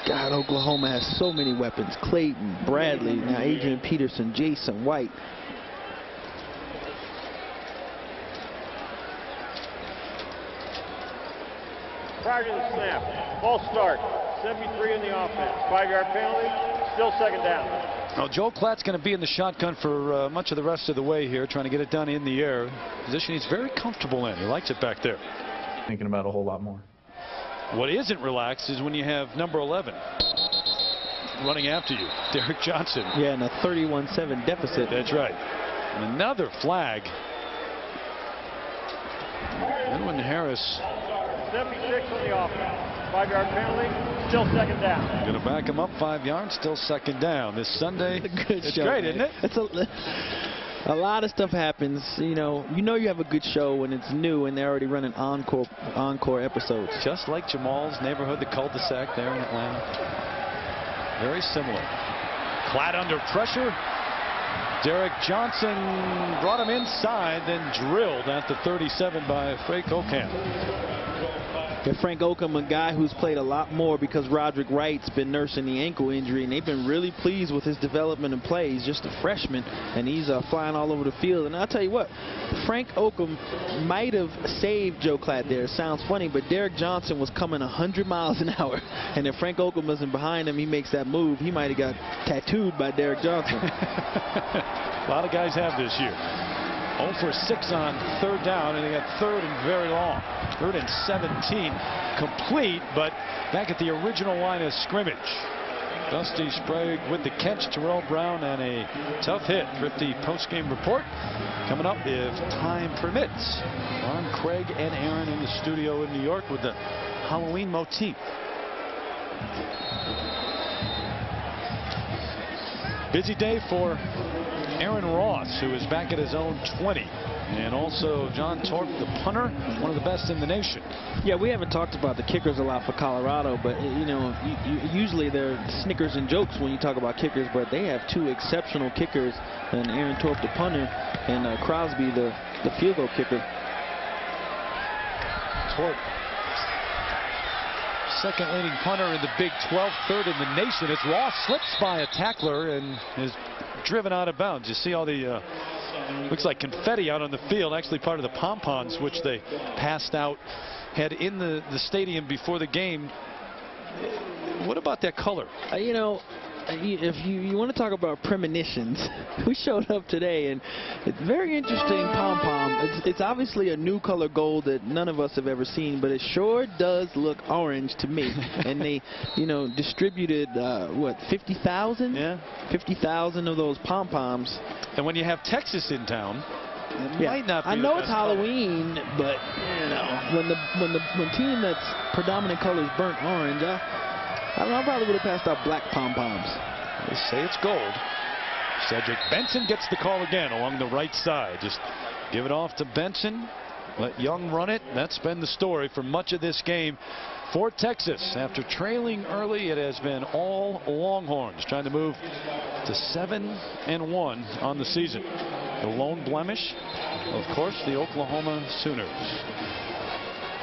Speaker 2: God, Oklahoma has so many weapons. Clayton, Bradley, now Adrian Peterson, Jason White.
Speaker 3: Prior to the snap, false start. 73 in the offense. 5-yard penalty. Still second down.
Speaker 1: Well, Joe Klatt's going to be in the shotgun for much of the rest of the way here, trying to get it done in the air. Position he's very comfortable in. He likes it back there.
Speaker 6: Thinking about a whole lot more.
Speaker 1: What isn't relaxed is when you have number 11 running after you, Derek Johnson.
Speaker 2: Yeah, and a 31-7 deficit.
Speaker 1: That's right. And another flag. Edwin Harris.
Speaker 3: 76 on the offense. 5-yard penalty. Still second down.
Speaker 1: Going to back him up 5 yards. Still second down. This Sunday. It's
Speaker 2: show,
Speaker 1: great,
Speaker 2: man.
Speaker 1: isn't it?
Speaker 2: It's a lot of stuff happens. You know you have a good show when it's new and they're already running encore episodes.
Speaker 1: Just like Jamal's neighborhood, the cul-de-sac there in Atlanta. Very similar. Klatt under pressure. Derek Johnson brought him inside, then drilled at the 37 by Frank Okam.
Speaker 2: Yeah, Frank Okam, a guy who's played a lot more because Roderick Wright's been nursing the ankle injury, and they've been really pleased with his development and play. He's just a freshman, and he's flying all over the field. And I'll tell you what, Frank Okam might have saved Joe Klatt there. It sounds funny, but Derek Johnson was coming 100 miles an hour, and if Frank Okam wasn't behind him, he makes that move, he might have got tattooed by Derek Johnson.
Speaker 1: A lot of guys have this year. 0 for 6 on 3rd down, and they got 3rd and very long. 3rd and 17 complete, but back at the original line of scrimmage. Dusty Sprague with the catch, Terrell Brown, and a tough hit. Thrifty postgame report coming up if time permits. Ron, Craig, and Aaron in the studio in New York with the Halloween motif. Busy day for Aaron Ross, who is back at his own 20. And also John Torp, the punter, one of the best in the nation.
Speaker 2: Yeah, we haven't talked about the kickers a lot for Colorado, but you know, usually they're snickers and jokes when you talk about kickers, but they have 2 exceptional kickers, and Aaron Torp, the punter, and Crosby, the field goal kicker.
Speaker 1: Torp, second leading punter in the Big 12, 3rd in the nation, as Ross slips by a tackler and is driven out of bounds. You see all the looks like confetti out on the field, actually part of the pom-poms which they passed out, had in the stadium before the game. What about that color?
Speaker 2: You know, if you want to talk about premonitions, we showed up today, and it's very interesting pom-pom. It's obviously a new color gold that none of us have ever seen, but it sure does look orange to me. And they, you know, distributed, what, 50,000?
Speaker 1: Yeah.
Speaker 2: 50,000 of those pom-poms.
Speaker 1: And when you have Texas in town, it
Speaker 2: Yeah.
Speaker 1: might not be
Speaker 2: I know
Speaker 1: the
Speaker 2: it's
Speaker 1: best color.
Speaker 2: Halloween, but you know, when team that's predominant color is burnt orange, I don't know, I probably would have passed out black pom-poms.
Speaker 1: They say it's gold. Cedric Benson gets the call again along the right side. Just give it off to Benson. Let Young run it. That's been the story for much of this game for Texas. After trailing early, it has been all Longhorns trying to move to 7-1 on the season. The lone blemish, of course, the Oklahoma Sooners.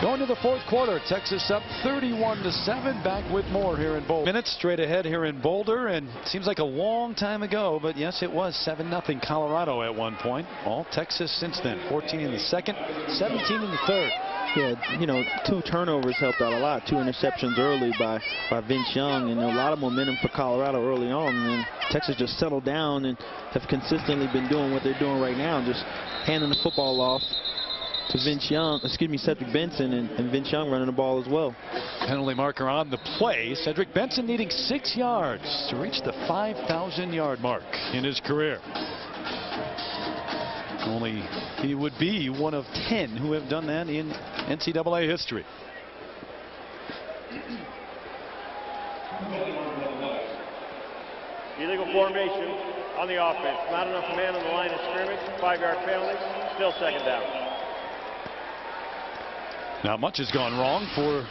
Speaker 1: Going to the 4th quarter, Texas up 31-7. Back with more here in Boulder. Minutes straight ahead here in Boulder, and it seems like a long time ago, but yes, it was 7-0 Colorado at one point. All Texas since then. 14 in the 2nd, 17 in the 3rd.
Speaker 2: Yeah, you know, 2 turnovers helped out a lot. 2 interceptions early by Vince Young, and a lot of momentum for Colorado early on. And Texas just settled down and have consistently been doing what they're doing right now, just handing the football off to Cedric Benson, and Vince Young running the ball as well.
Speaker 1: Penalty marker on the play. Cedric Benson needing 6 yards to reach the 5,000-yard mark in his career. Only he would be one of 10 who have done that in NCAA history.
Speaker 3: Illegal formation on the offense. Not enough men on the line of scrimmage. 5-yard penalty. Still 2nd down.
Speaker 1: Now, much has gone wrong for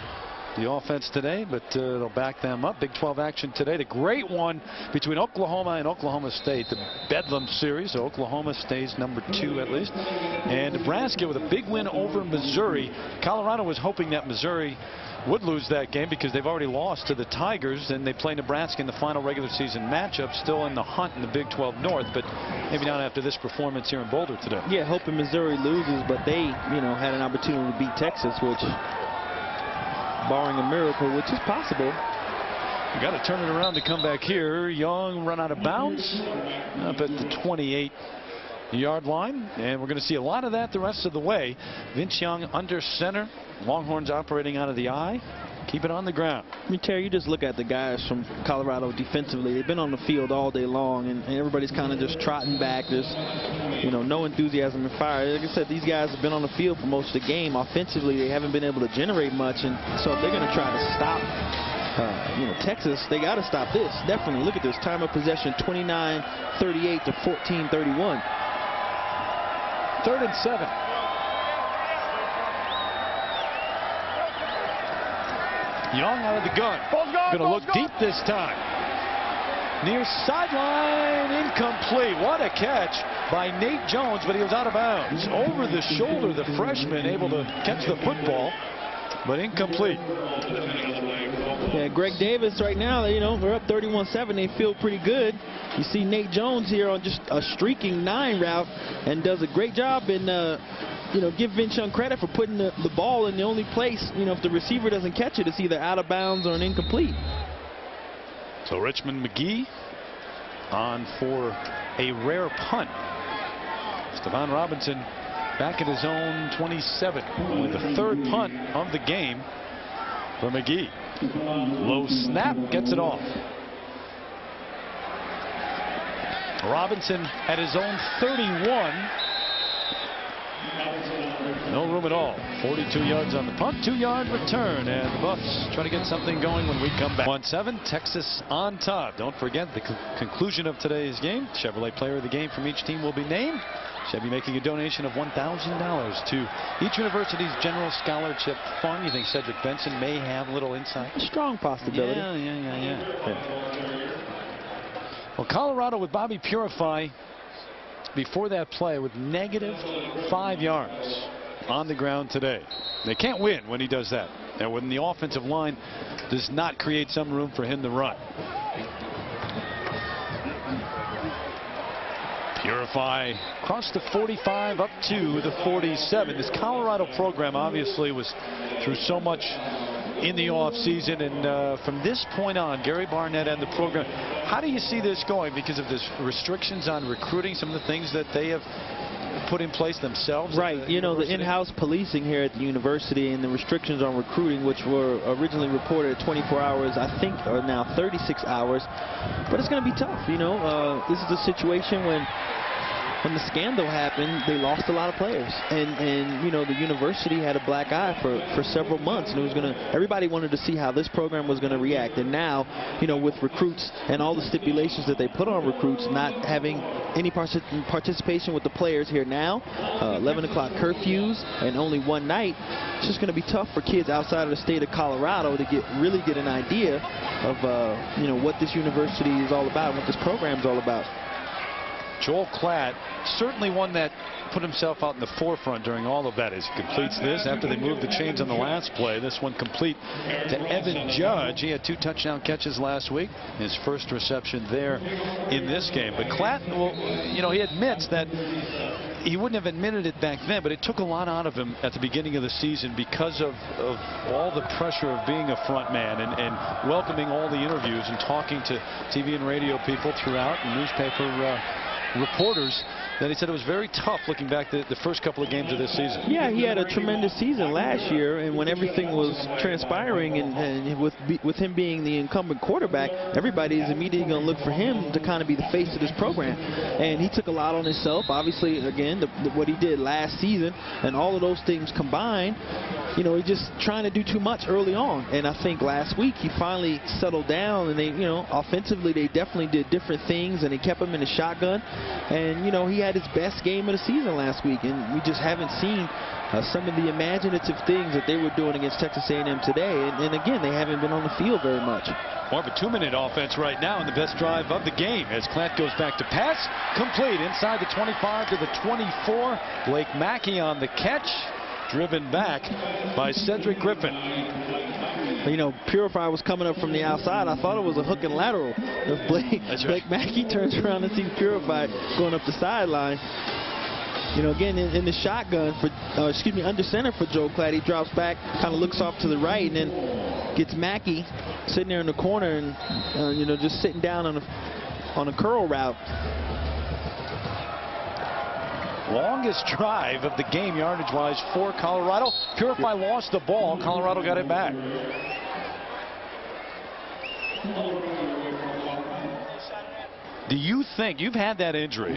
Speaker 1: the offense today, but they'll back them up. Big 12 action today. The great one between Oklahoma and Oklahoma State, the Bedlam series. So Oklahoma stays number 2 at least. And Nebraska with a big win over Missouri. Colorado was hoping that Missouri would lose that game because they've already lost to the Tigers, and they play Nebraska in the final regular season matchup, still in the hunt in the Big 12 North, but maybe not after this performance here in Boulder today.
Speaker 2: Yeah, hoping Missouri loses, but they, you know, had an opportunity to beat Texas, which, barring a miracle, which is possible.
Speaker 1: You got to turn it around to come back here. Young run out of bounds up at the 28-yard line, and we're going to see a lot of that the rest of the way. Vince Young under center. Longhorns operating out of the eye. Keep it on the ground.
Speaker 2: I mean, Terry, you just look at the guys from Colorado defensively. They've been on the field all day long, and everybody's kind of just trotting back. There's, you know, no enthusiasm and fire. Like I said, these guys have been on the field for most of the game. Offensively, they haven't been able to generate much, and so if they're going to try to stop you know, Texas, they got to stop this. Definitely. Look at this. Time of possession, 29-38 to 14-31.
Speaker 1: 3rd and 7. Young out of the gun. Going to look deep this time. Near sideline, incomplete. What a catch by Nate Jones, but he was out of bounds. Over the shoulder, the freshman able to catch the football, but incomplete.
Speaker 2: Yeah, Greg Davis right now, you know, we're up 31-7. They feel pretty good. You see Nate Jones here on just a streaking 9 route and does a great job in, you know, give Vince Young credit for putting the ball in the only place, you know, if the receiver doesn't catch it, it's either out of bounds or an incomplete.
Speaker 1: So Richmond McGee on for a rare punt. Stephon Robinson back at his own 27 with the third punt of the game for McGee. Low snap, gets it off. Robinson at his own 31. No room at all. 42 yards on the punt, 2-yard return, and the Buffs trying to get something going when we come back. 1-7, Texas on top. Don't forget the conclusion of today's game. Chevrolet Player of the Game from each team will be named. Chevy making a donation of $1,000 to each university's General Scholarship Fund. You think Cedric Benson may have a little insight?
Speaker 2: Strong possibility.
Speaker 1: Yeah. Well, Colorado with Bobby Purify before that play with -5 yards on the ground today. They can't win when he does that, and when the offensive line does not create some room for him to run. Purify across the 45 up to the 47. This Colorado program obviously was through so much in the offseason, and from this point on, Gary Barnett and the program, how do you see this going because of this restrictions on recruiting, some of the things that they have put in place themselves?
Speaker 2: Right. You know, the in-house policing here at the university and the restrictions on recruiting, which were originally reported at 24 hours, I think are now 36 hours. But it's going to be tough. You know, this is a situation when the scandal happened, they lost a lot of players, and you know, the university had a black eye for several months, and it was everybody wanted to see how this program was going to react. And now, you know, with recruits and all the stipulations that they put on recruits, not having any participation with the players here now, 11 o'clock curfews, and only one night, it's just going to be tough for kids outside of the state of Colorado to really get an idea of you know, what this university is all about and what this program is all about.
Speaker 1: Joel Klatt, certainly one that put himself out in the forefront during all of that as he completes this after they moved the chains on the last play. This one complete to Evan Judge. He had 2 touchdown catches last week, his first reception there in this game. But Klatt, well, you know, he admits that he wouldn't have admitted it back then, but it took a lot out of him at the beginning of the season because of all the pressure of being a front man and welcoming all the interviews and talking to TV and radio people throughout and newspaper reporters, that he said it was very tough looking back the first couple of games of this season.
Speaker 2: Yeah, he had a tremendous season last year, and when everything was transpiring and with him being the incumbent quarterback, everybody is immediately going to look for him to kind of be the face of this program. And he took a lot on himself. Obviously, again, what he did last season and all of those things combined, you know, he's just trying to do too much early on. And I think last week he finally settled down, and they, you know, offensively they definitely did different things, and they kept him in the shotgun. And, you know, he had his best game of the season last week, and we just haven't seen some of the imaginative things that they were doing against Texas A&M today. And again, they haven't been on the field very much.
Speaker 1: More of a 2-minute offense right now, and the best drive of the game as Klatt goes back to pass. Complete inside the 25 to the 24. Blake Mackey on the catch. Driven back by Cedric Griffin.
Speaker 2: You know, Purify was coming up from the outside. I thought it was a hook and lateral. If Blake Mackey turns around and sees Purify going up the sideline. You know, again, in the shotgun for, under center for Joel Klatt, he drops back, kind of looks off to the right, and then gets Mackey sitting there in the corner and, you know, just sitting down on a curl route.
Speaker 1: Longest drive of the game yardage-wise for Colorado. Purify lost the ball. Colorado got it back. Do you think, you've had that injury?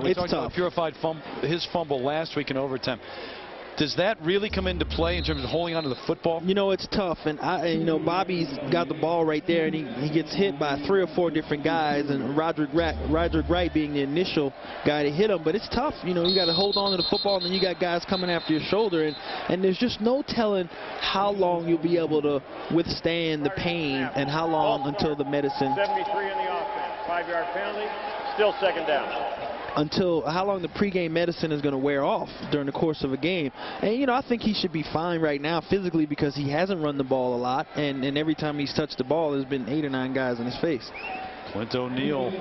Speaker 1: We talked about Purify his fumble last week in overtime. Does that really come into play in terms of holding onto the football? You
Speaker 2: know, it's tough, and you know, Bobby's got the ball right there, and he gets hit by 3 or 4 different guys, and Roderick Wright being the initial guy to hit him. But it's tough. You know, you got to hold on to the football, and then you got guys coming after your shoulder, and there's just no telling how long you'll be able to withstand the pain and how long until the medicine.
Speaker 3: 73 in the offense, 5-yard penalty, still second down.
Speaker 2: Until how long the pregame medicine is going to wear off during the course of a game. And, you know, I think he should be fine right now physically because he hasn't run the ball a lot, and every time he's touched the ball, there's been 8 or 9 guys in his face.
Speaker 1: Clint O'Neal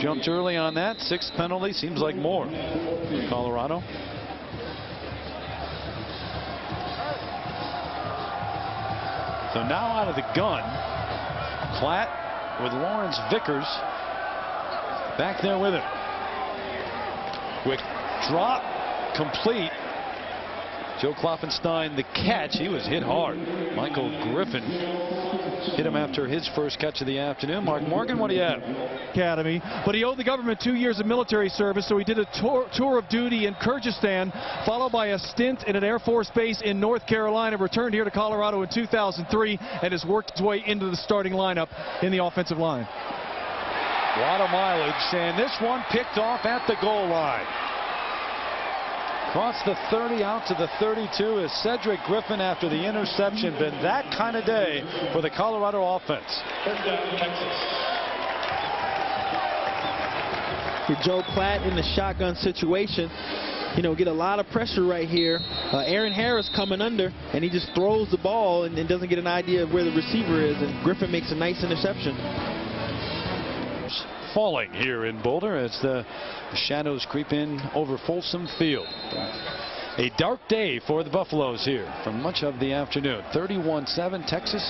Speaker 1: jumped early on that. 6th penalty, seems like more for Colorado. So now out of the gun, Klatt with Lawrence Vickers back there with him. Quick drop, complete. Joe Kloffenstein, the catch. He was hit hard. Michael Griffin hit him after his first catch of the afternoon. Mark Morgan, what do you have?
Speaker 7: Academy, but he owed the government 2 years of military service, so he did a tour of duty in Kyrgyzstan, followed by a stint in an Air Force base in North Carolina, returned here to Colorado in 2003, and has worked his way into the starting lineup in the offensive line.
Speaker 1: A lot of mileage, and this one picked off at the goal line. Across the 30 out to the 32 is Cedric Griffin after the interception. Been that kind of day for the Colorado offense.
Speaker 2: Joe Platt in the shotgun situation, you know, get a lot of pressure right here. Aaron Harris coming under, and he just throws the ball and doesn't get an idea of where the receiver is, and Griffin makes a nice interception.
Speaker 1: Falling here in Boulder as the shadows creep in over Folsom Field. A dark day for the Buffaloes here for much of the afternoon. 31-7 Texas.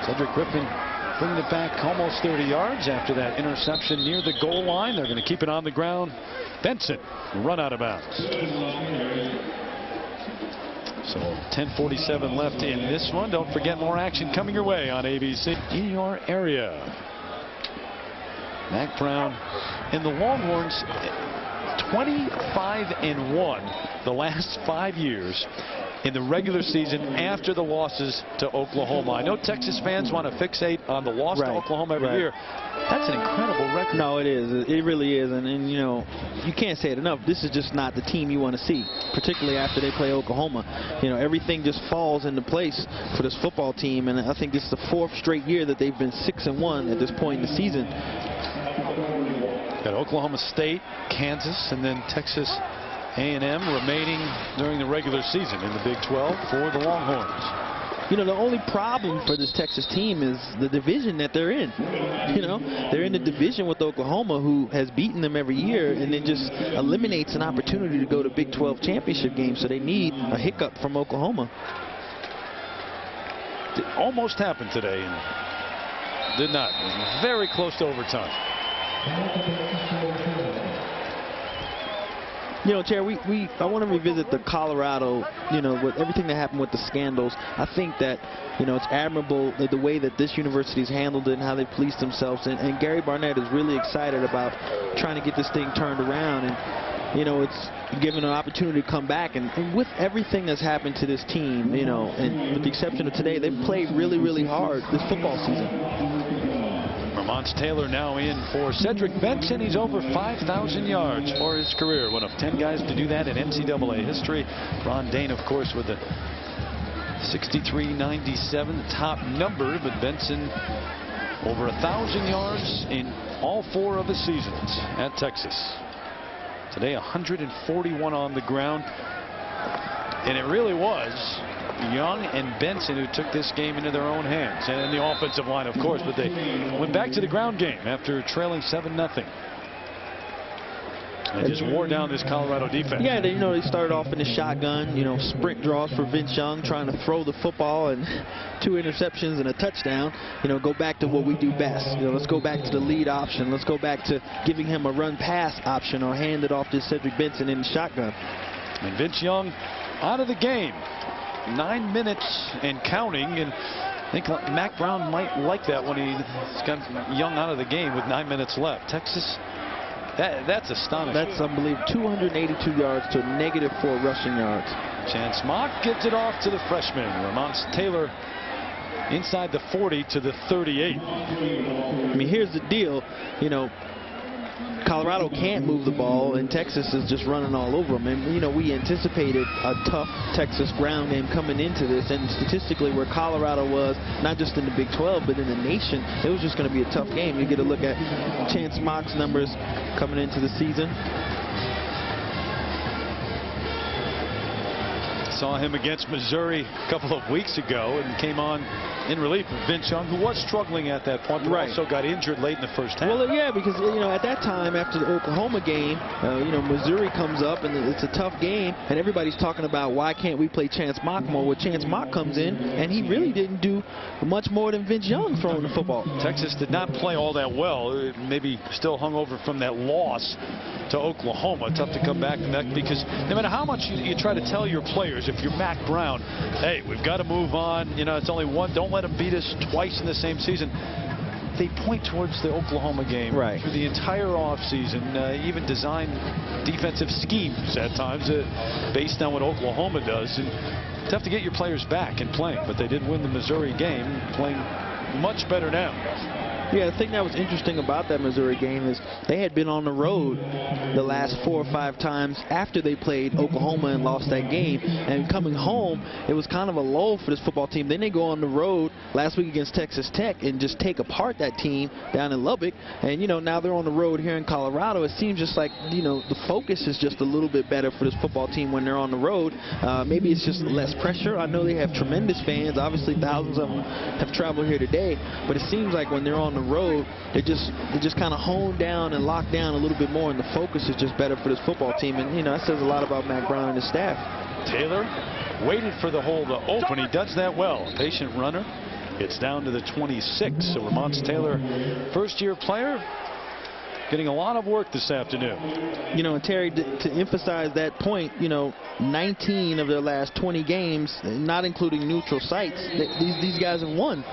Speaker 1: Cedric Griffin bringing it back almost 30 yards after that interception near the goal line. They're going to keep it on the ground. Benson run out of bounds. So 10:47 left in this one. Don't forget more action coming your way on ABC in your area. Mack Brown and the Longhorns 25-1 the last 5 years in the regular season after the losses to Oklahoma. I know Texas fans want to fixate on the loss to Oklahoma every year. That's an incredible record.
Speaker 2: No, it is. It really is. And, you know, you can't say it enough. This is just not the team you want to see, particularly after they play Oklahoma. You know, everything just falls into place for this football team. And I think this is the 4th straight year that they've been 6-1 at this point in the season.
Speaker 1: Got Oklahoma State, Kansas, and then Texas A&M remaining during the regular season in the Big 12 for the Longhorns.
Speaker 2: You know, the only problem for this Texas team is the division that they're in. You know, they're in the division with Oklahoma, who has beaten them every year and then just eliminates an opportunity to go to Big 12 championship games. So they need a hiccup from Oklahoma.
Speaker 1: It almost happened today and did not. It was very close to overtime.
Speaker 2: You know, Chair, I want to revisit the Colorado, you know, with everything that happened with the scandals. I think that, you know, it's admirable the way that this university's handled it and how they policed themselves. And Gary Barnett is really excited about trying to get this thing turned around. And, you know, it's given an opportunity to come back. And with everything that's happened to this team, you know, and with the exception of today, they've played really, really hard this football season.
Speaker 1: Vermont's Taylor now in for Cedric Benson. He's over 5,000 yards for his career. One of 10 guys to do that in NCAA history. Ron Dane, of course, with the 63-97, the top number. But Benson over 1,000 yards in all 4 of his seasons at Texas. Today 141 on the ground. And it really was Young and Benson who took this game into their own hands, and the offensive line, of course, but they went back to the ground game after trailing 7-0. And just wore down this Colorado defense.
Speaker 2: Yeah, you know, they started off in the shotgun, you know, sprint draws for Vince Young, trying to throw the football, and 2 interceptions and a touchdown. You know, go back to what we do best. You know, let's go back to the lead option. Let's go back to giving him a run-pass option or hand it off to Cedric Benson in the shotgun.
Speaker 1: And Vince Young out of the game. 9 minutes and counting, and I think Mack Brown might like that when he's got Young out of the game with 9 minutes left. Texas, that's astonishing.
Speaker 2: That's unbelievable. 282 yards to -4 rushing yards.
Speaker 1: Chance Mock gives it off to the freshman. Vermont's Taylor inside the 40 to the 38.
Speaker 2: I mean, here's the deal. You know, Colorado can't move the ball, and Texas is just running all over them. And, you know, we anticipated a tough Texas ground game coming into this, and statistically where Colorado was, not just in the Big 12, but in the nation, it was just going to be a tough game. You get a look at Chance Mock's numbers coming into the season.
Speaker 1: Saw him against Missouri a couple of weeks ago and came on in relief of Vince Young, who was struggling at that point, but also got injured late in the first half.
Speaker 2: Well, yeah, because, you know, at that time, after the Oklahoma game, you know, Missouri comes up, and it's a tough game, and everybody's talking about why can't we play Chance Mock more. Well, Chance Mock comes in, and he really didn't do much more than Vince Young throwing the football.
Speaker 1: Texas did not play all that well. Maybe still hung over from that loss to Oklahoma. Tough to come back from that, because no matter how much you try to tell your players, if you're Mack Brown, hey, we've got to move on. You know, it's only one. Don't let them beat us twice in the same season. They point towards the Oklahoma game through the entire offseason, even design defensive schemes at times based on what Oklahoma does. And tough to get your players back and playing, but they did win the Missouri game, playing much better now.
Speaker 2: Yeah, the thing that was interesting about that Missouri game is they had been on the road the last 4 or 5 times after they played Oklahoma and lost that game. And coming home, it was kind of a lull for this football team. Then they go on the road last week against Texas Tech and just take apart that team down in Lubbock. And, you know, now they're on the road here in Colorado. It seems just like, you know, the focus is just a little bit better for this football team when they're on the road. Maybe it's just less pressure. I know they have tremendous fans. Obviously, thousands of them have traveled here today. But it seems like when they're on the road, they just kind of hone down and lock down a little bit more, and the focus is just better for this football team. And, you know, that says a lot about Mack Brown and his staff.
Speaker 1: Taylor waited for the hole to open. He does that well. Patient runner. It's down to the 26. So Ramonce Taylor, first-year player, getting a lot of work this afternoon.
Speaker 2: You know, and Terry, to emphasize that point, you know, 19 of their last 20 games, not including neutral sites, these guys have won.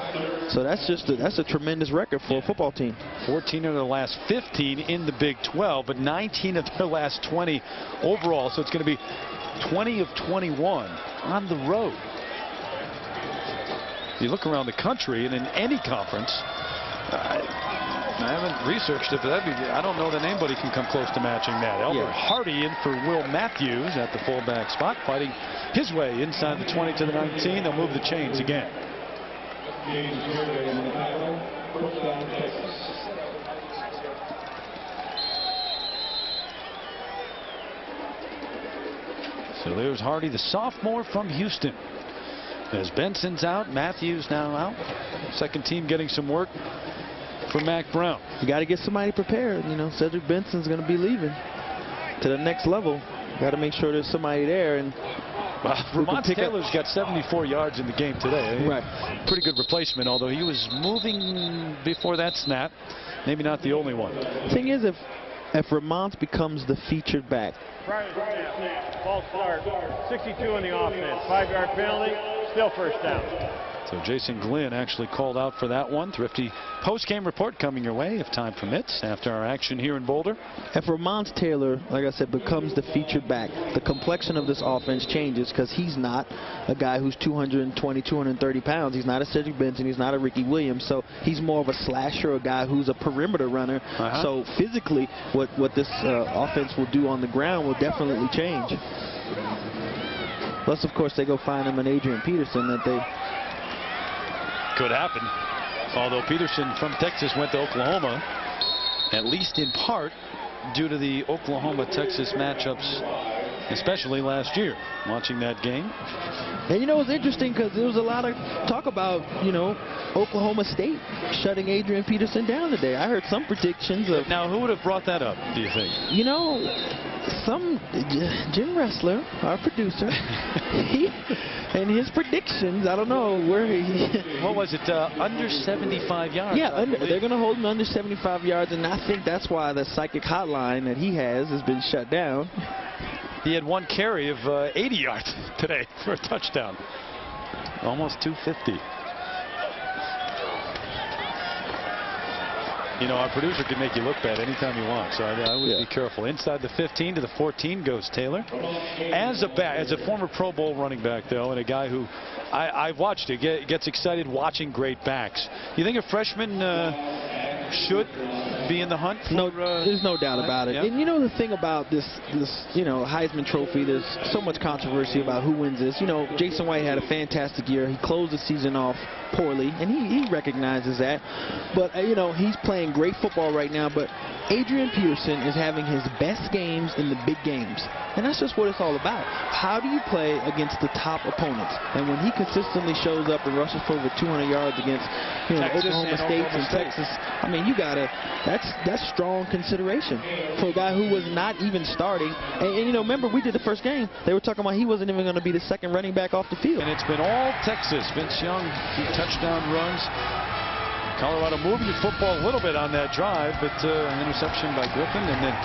Speaker 2: So that's a tremendous record for a football team.
Speaker 1: 14 of their last 15 in the Big 12, but 19 of their last 20 overall. So it's going to be 20 of 21 on the road. You look around the country and in any conference, I haven't researched it, but I don't know that anybody can come close to matching that. Albert Hardy in for Will Matthews at the fullback spot, fighting his way inside the 20 to the 19. They'll move the chains again. So there's Hardy, the sophomore from Houston. As Benson's out, Matthews now out. Second team getting some work for Mack Brown.
Speaker 2: You got to get somebody prepared. You know, Cedric Benson's going to be leaving to the next level. Got to make sure there's somebody there. And
Speaker 1: Ramonce Taylor's got 74 yards in the game today. Right. Pretty good replacement, although he was moving before that snap. Maybe not the only one.
Speaker 2: Thing is, if Ramonce becomes the featured back.
Speaker 3: False start. 62 on the offense. 5-yard penalty. Still first down.
Speaker 1: So Jason Glynn actually called out for that one. Thrifty post-game report coming your way, if time permits, after our action here in Boulder.
Speaker 2: If Ramonce Taylor, like I said, becomes the featured back, the complexion of this offense changes, because he's not a guy who's 220, 230 pounds. He's not a Cedric Benson. He's not a Ricky Williams. So he's more of a slasher, a guy who's a perimeter runner. So physically, what this offense will do on the ground will definitely change. Plus, of course, they go find him an Adrian Peterson that they...
Speaker 1: Could happen. Although Peterson from Texas went to Oklahoma, at least in part due to the Oklahoma-Texas matchups, especially last year, watching that game.
Speaker 2: And you know, it's interesting because there was a lot of talk about, you know, Oklahoma State shutting Adrian Peterson down today. I heard some predictions of...
Speaker 1: Now, who would have brought that up, do you think?
Speaker 2: You know, Jim Ressler, our producer, and his predictions, I don't know where he...
Speaker 1: What was it, under 75 yards?
Speaker 2: Yeah, they're going to hold him under 75 yards, and I think that's why the psychic hotline that he has been shut down.
Speaker 1: He had one carry of 80 yards today for a touchdown. Almost 250. You know, our producer can make you look bad anytime you want, so I would be careful. Inside the 15 to the 14 goes Taylor. As a former Pro Bowl running back, though, and a guy who I've watched it, gets excited watching great backs. You think a freshman should be in the hunt?
Speaker 2: No, there's no doubt about it. And you know the thing about this you know, Heisman Trophy, there's so much controversy about who wins this. You know, Jason White had a fantastic year. He closed the season off poorly, and he recognizes that. But, you know, he's playing great football right now, but Adrian Peterson is having his best games in the big games. And that's just what it's all about. How do you play against the top opponents? And when he consistently shows up and rushes for over 200 yards against, you know, Oklahoma State and Texas, I mean, you gotta, that's strong consideration for a guy who was not even starting. And, you know, remember, we did the first game. They were talking about he wasn't even going to be the second running back off the field.
Speaker 1: And it's been all Texas. Vince Young, 2 touchdown runs. Colorado moving the football a little bit on that drive, but an interception by Griffin. And then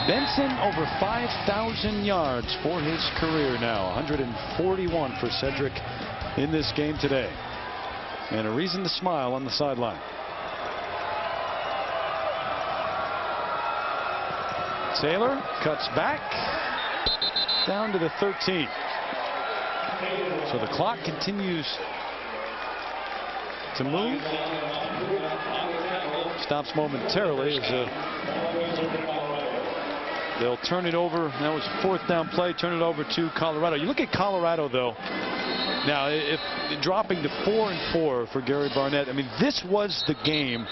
Speaker 1: Benson over 5,000 yards for his career now. 141 for Cedric in this game today. And a reason to smile on the sideline. Taylor cuts back down to the 13. So the clock continues to move. Stops momentarily as they'll turn it over. That was a 4th down play. Turn it over to Colorado. You look at Colorado, though. Now, if dropping to 4-4 for Gary Barnett, I mean, this was the game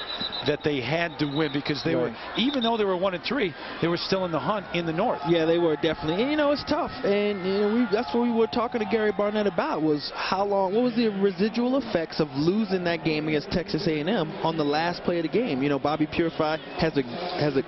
Speaker 1: that they had to win because they were, even though they were 1-3, they were still in the hunt in the North.
Speaker 2: Yeah, they were definitely. And, you know, it's tough. And, you know, that's what we were talking to Gary Barnett about, was how long, what was the residual effects of losing that game against Texas A&M on the last play of the game. You know, Bobby Purify has a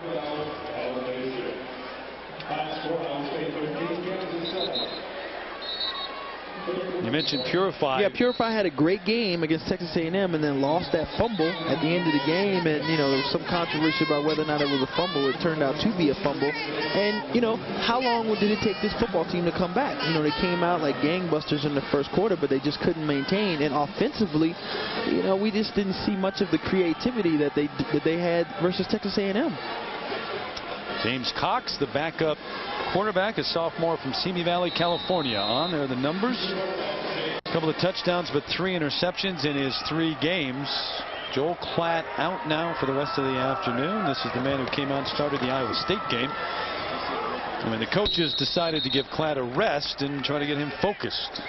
Speaker 1: You mentioned Purify.
Speaker 2: Yeah, Purify had a great game against Texas A&M and then lost that fumble at the end of the game. And, you know, there was some controversy about whether or not it was a fumble. It turned out to be a fumble. And, you know, how long did it take this football team to come back? You know, they came out like gangbusters in the first quarter, but they just couldn't maintain. And offensively, you know, we just didn't see much of the creativity that they had versus Texas A&M.
Speaker 1: James Cox, the backup quarterback, a sophomore from Simi Valley, California. On there are the numbers. A couple of touchdowns, but 3 interceptions in his 3 games. Joel Klatt out now for the rest of the afternoon. This is the man who came out and started the Iowa State game. I mean, the coaches decided to give Klatt a rest and try to get him focused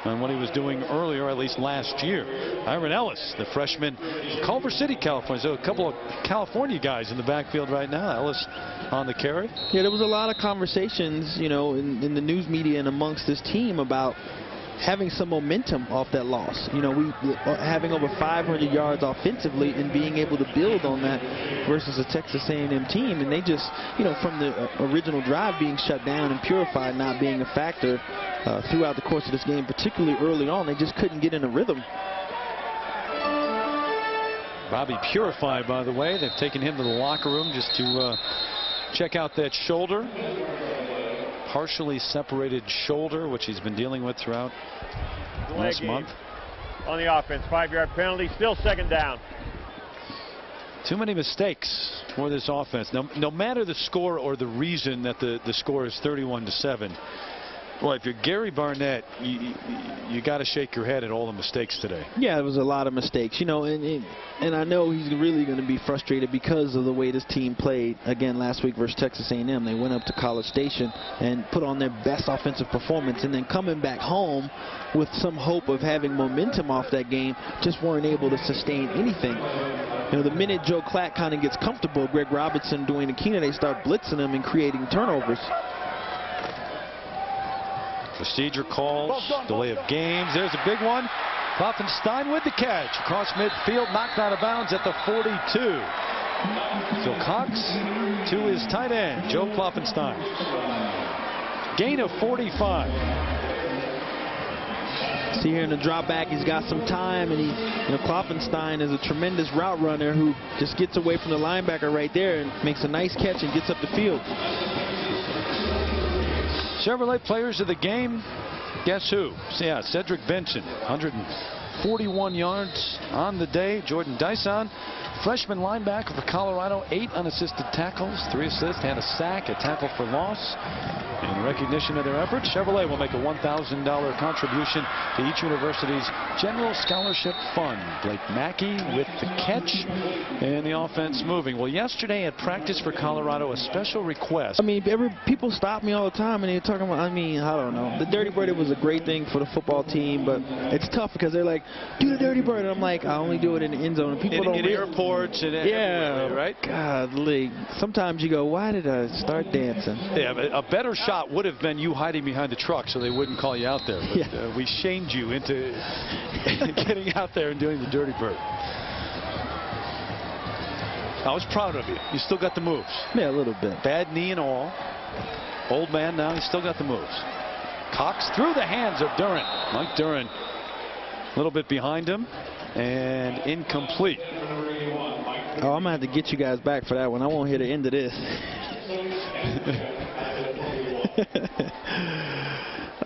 Speaker 1: on what he was doing earlier, at least last year. Iron Ellis, the freshman, Culver City, California. So a couple of California guys in the backfield right now. Ellis on the carry.
Speaker 2: Yeah, there was a lot of conversations, you know, in the news media and amongst this team about having some momentum off that loss. You know, we having over 500 yards offensively and being able to build on that versus a Texas A&M team. And they just, you know, from the original drive being shut down and Purified not being a factor throughout the course of this game, particularly early on, they just couldn't get in a rhythm.
Speaker 1: Bobby Purify, by the way, they've taken him to the locker room just to check out that shoulder. Partially separated shoulder, which he's been dealing with throughout last month.
Speaker 3: On the offense, 5-yard penalty, still 2nd down.
Speaker 1: Too many mistakes for this offense. No matter the score or the reason that the score is 31-7. Well, if you're Gary Barnett, you got to shake your head at all the mistakes today.
Speaker 2: Yeah, there was a lot of mistakes, you know, and I know he's really going to be frustrated because of the way this team played again last week versus Texas A&M. They went up to College Station and put on their best offensive performance, and then coming back home with some hope of having momentum off that game, just weren't able to sustain anything. You know, the minute Joe Klatt kind of gets comfortable, Greg Robinson, Dwayne Akina, they start blitzing him and creating turnovers.
Speaker 1: Procedure calls, delay of games. There's a big one. Klopfenstein with the catch across midfield, knocked out of bounds at the 42. So Cox to his tight end, Joe Klopfenstein. Gain of 45.
Speaker 2: See here in the drop back, he's got some time, and Klopfenstein is a tremendous route runner who just gets away from the linebacker right there and makes a nice catch and gets up the field.
Speaker 1: Chevrolet players of the game, guess who? So yeah, Cedric Benson, 141 yards on the day. Jordan Dyson Freshman linebacker for Colorado, 8 unassisted tackles, 3 assists, and a sack, a tackle for loss. In recognition of their efforts, Chevrolet will make a $1,000 contribution to each university's General Scholarship Fund. Blake Mackey with the catch and the offense moving. Well, yesterday at practice for Colorado, a special request.
Speaker 2: I mean, people stop me all the time and they're talking about, I mean, I don't know. The Dirty Bird, it was a great thing for the football team, but it's tough because they're like, do the Dirty Bird. And I'm like, I only do it in the end zone. And people don't
Speaker 1: in airports and everywhere, right?
Speaker 2: Godly. Sometimes you go, why did I start dancing?
Speaker 1: Yeah, but a better shot would have been you hiding behind the truck so they wouldn't call you out there. But,
Speaker 2: yeah.
Speaker 1: We shamed you into getting out there and doing the Dirty Bird. I was proud of you. You still got the moves.
Speaker 2: Yeah, a little bit.
Speaker 1: Bad knee and all. Old man now, he still got the moves. Cox through the hands of Duren. Mike Duren a little bit behind him and incomplete.
Speaker 2: Oh, I'm going to have to get you guys back for that one. I won't hear the end of this.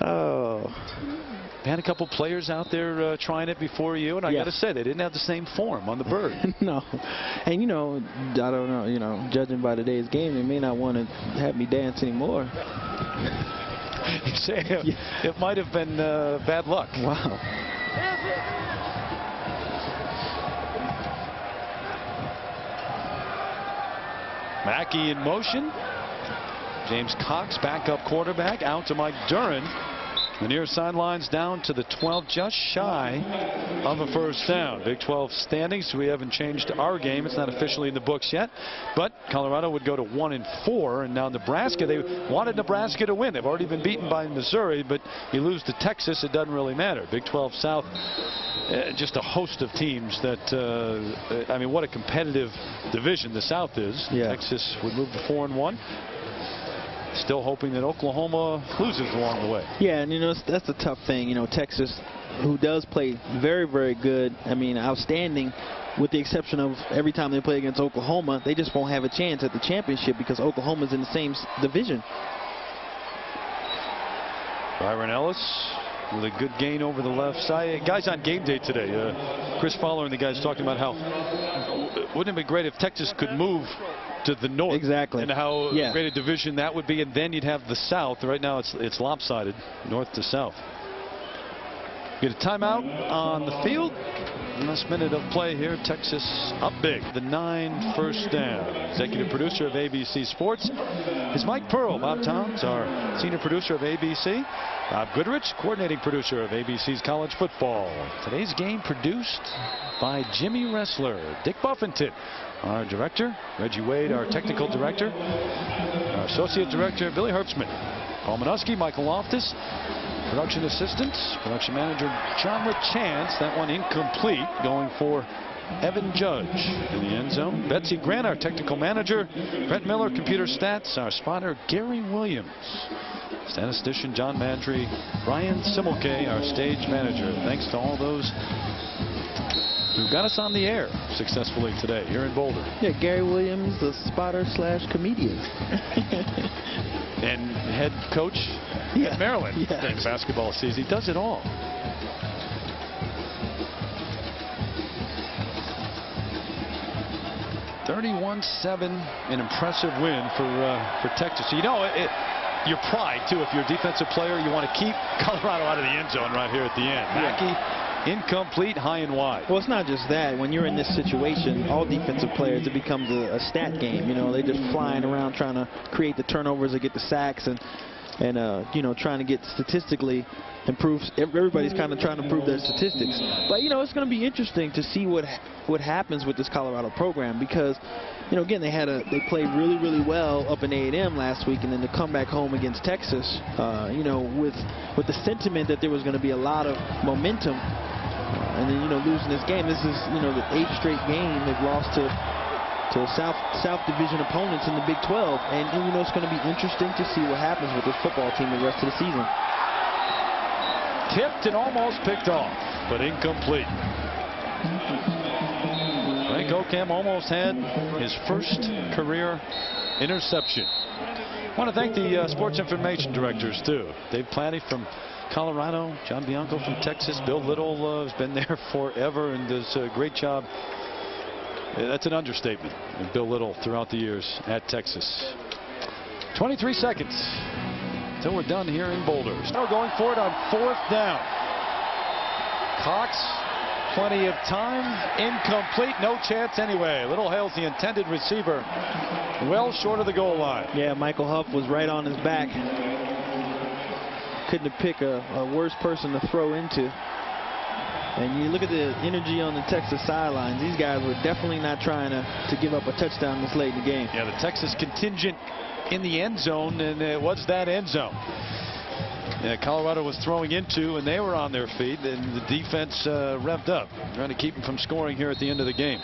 Speaker 2: Oh.
Speaker 1: Had a couple players out there trying it before you, and I got to say, they didn't have the same form on the bird.
Speaker 2: No. And, you know, I don't know, you know, judging by today's game, they may not want to have me dance anymore.
Speaker 1: You say it might have been bad luck.
Speaker 2: Wow.
Speaker 1: Mackey in motion. James Cox, backup quarterback, out to Mike Duren. The near sidelines down to the 12, just shy of a first down. Big 12 standings. We haven't changed our game. It's not officially in the books yet. But Colorado would go to 1-4. And now Nebraska, they wanted Nebraska to win. They've already been beaten by Missouri. But you lose to Texas, it doesn't really matter. Big 12 South, just a host of teams that, I mean, what a competitive division the South is.
Speaker 2: Yeah.
Speaker 1: Texas would move to 4-1. Still hoping that Oklahoma loses along the way.
Speaker 2: Yeah, and you know, that's the tough thing. You know, Texas, who does play very, very good, I mean, outstanding, with the exception of every time they play against Oklahoma, they just won't have a chance at the championship because Oklahoma's in the same division.
Speaker 1: Byron Ellis with a good gain over the left side. Guys on game day today, Chris Fowler and the guys talking about how wouldn't it be great if Texas could move to the north.
Speaker 2: Exactly.
Speaker 1: And how great a division that would be, and then you'd have the South. Right now it's lopsided, north to south. Get a timeout on the field. Last minute of play here. Texas up big. The 9 first down. Executive producer of ABC Sports is Mike Pearl. Bob Toms, our senior producer of ABC. Bob Goodrich, coordinating producer of ABC's College Football. Today's game produced by Jimmy Ressler. Dick Buffington, our director. Reggie Wade, our technical director. Our associate director, Billy Herbstman. Paul Minuski, Michael Loftus. Production assistants, production manager John Chance. That one incomplete, going for Evan Judge in the end zone. Betsy Grant, our technical manager. Brett Miller, computer stats. Our spotter, Gary Williams. Statistician John Mandry. Brian Simmelke, our stage manager. Thanks to all those who got us on the air successfully today here in Boulder.
Speaker 2: Yeah, Gary Williams, the spotter / comedian.
Speaker 1: And head coach at Maryland in basketball season. He does it all. (31-7), an impressive win for Texas. So, you know, your pride too. If you're a defensive player, you want to keep Colorado out of the end zone right here at the end. Mackey, incomplete, high and wide.
Speaker 2: Well, it's not just that. When you're in this situation, all defensive players, it becomes a stat game. You know, they're just flying around trying to create the turnovers or get the sacks and you know, trying to get statistically improve. Everybody's kind of trying to improve their statistics. But, you know, it's going to be interesting to see what happens with this Colorado program because, you know, again, they played really, really well up in A&M last week, and then to come back home against Texas, you know, with the sentiment that there was going to be a lot of momentum, and then, you know, losing this game. This is, you know, the 8th straight game they've lost to South Division opponents in the Big 12. And you know, it's going to be interesting to see what happens with this football team the rest of the season.
Speaker 1: Tipped and almost picked off, but incomplete. Frank Ocam almost had his first career interception. I want to thank the sports information directors, too. Dave Platty from Colorado, John Bianco from Texas, Bill Little has been there forever and does a great job That's an understatement. And Bill Little throughout the years at Texas. 23 seconds until we're done here in Boulder. Now going for it on 4th down. Cox, plenty of time, incomplete, no chance anyway. Little Hale's the intended receiver, well short of the goal line.
Speaker 2: Yeah, Michael Huff was right on his back. Couldn't have picked a worse person to throw into. And you look at the energy on the Texas sidelines. These guys were definitely not trying to give up a touchdown this late in the game.
Speaker 1: Yeah, the Texas contingent in the end zone, and it was that end zone. Yeah, Colorado was throwing into, and they were on their feet, and the defense revved up, trying to keep them from scoring here at the end of the game.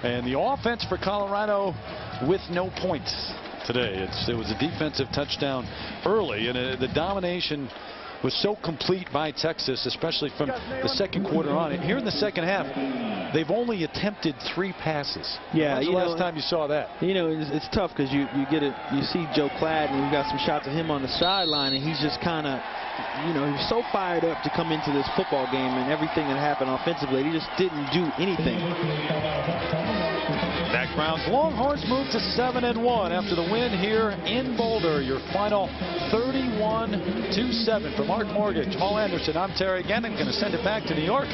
Speaker 1: And the offense for Colorado with no points today. It was a defensive touchdown early, and the domination was so complete by Texas, especially from the second quarter on. Here in the second half, they've only attempted 3 passes.
Speaker 2: Yeah,
Speaker 1: when's the last time you saw that?
Speaker 2: You know, it's tough because you see Joe Klatt, and we've got some shots of him on the sideline, and he's just kind of, you know, he's so fired up to come into this football game and everything that happened offensively. He just didn't do anything.
Speaker 1: Zach Brown's Longhorns move to 7-1 after the win here in Boulder. Your final 31-7 for Mark Morgan, Jamal Anderson. I'm Terry Gannon. Going to send it back to New York.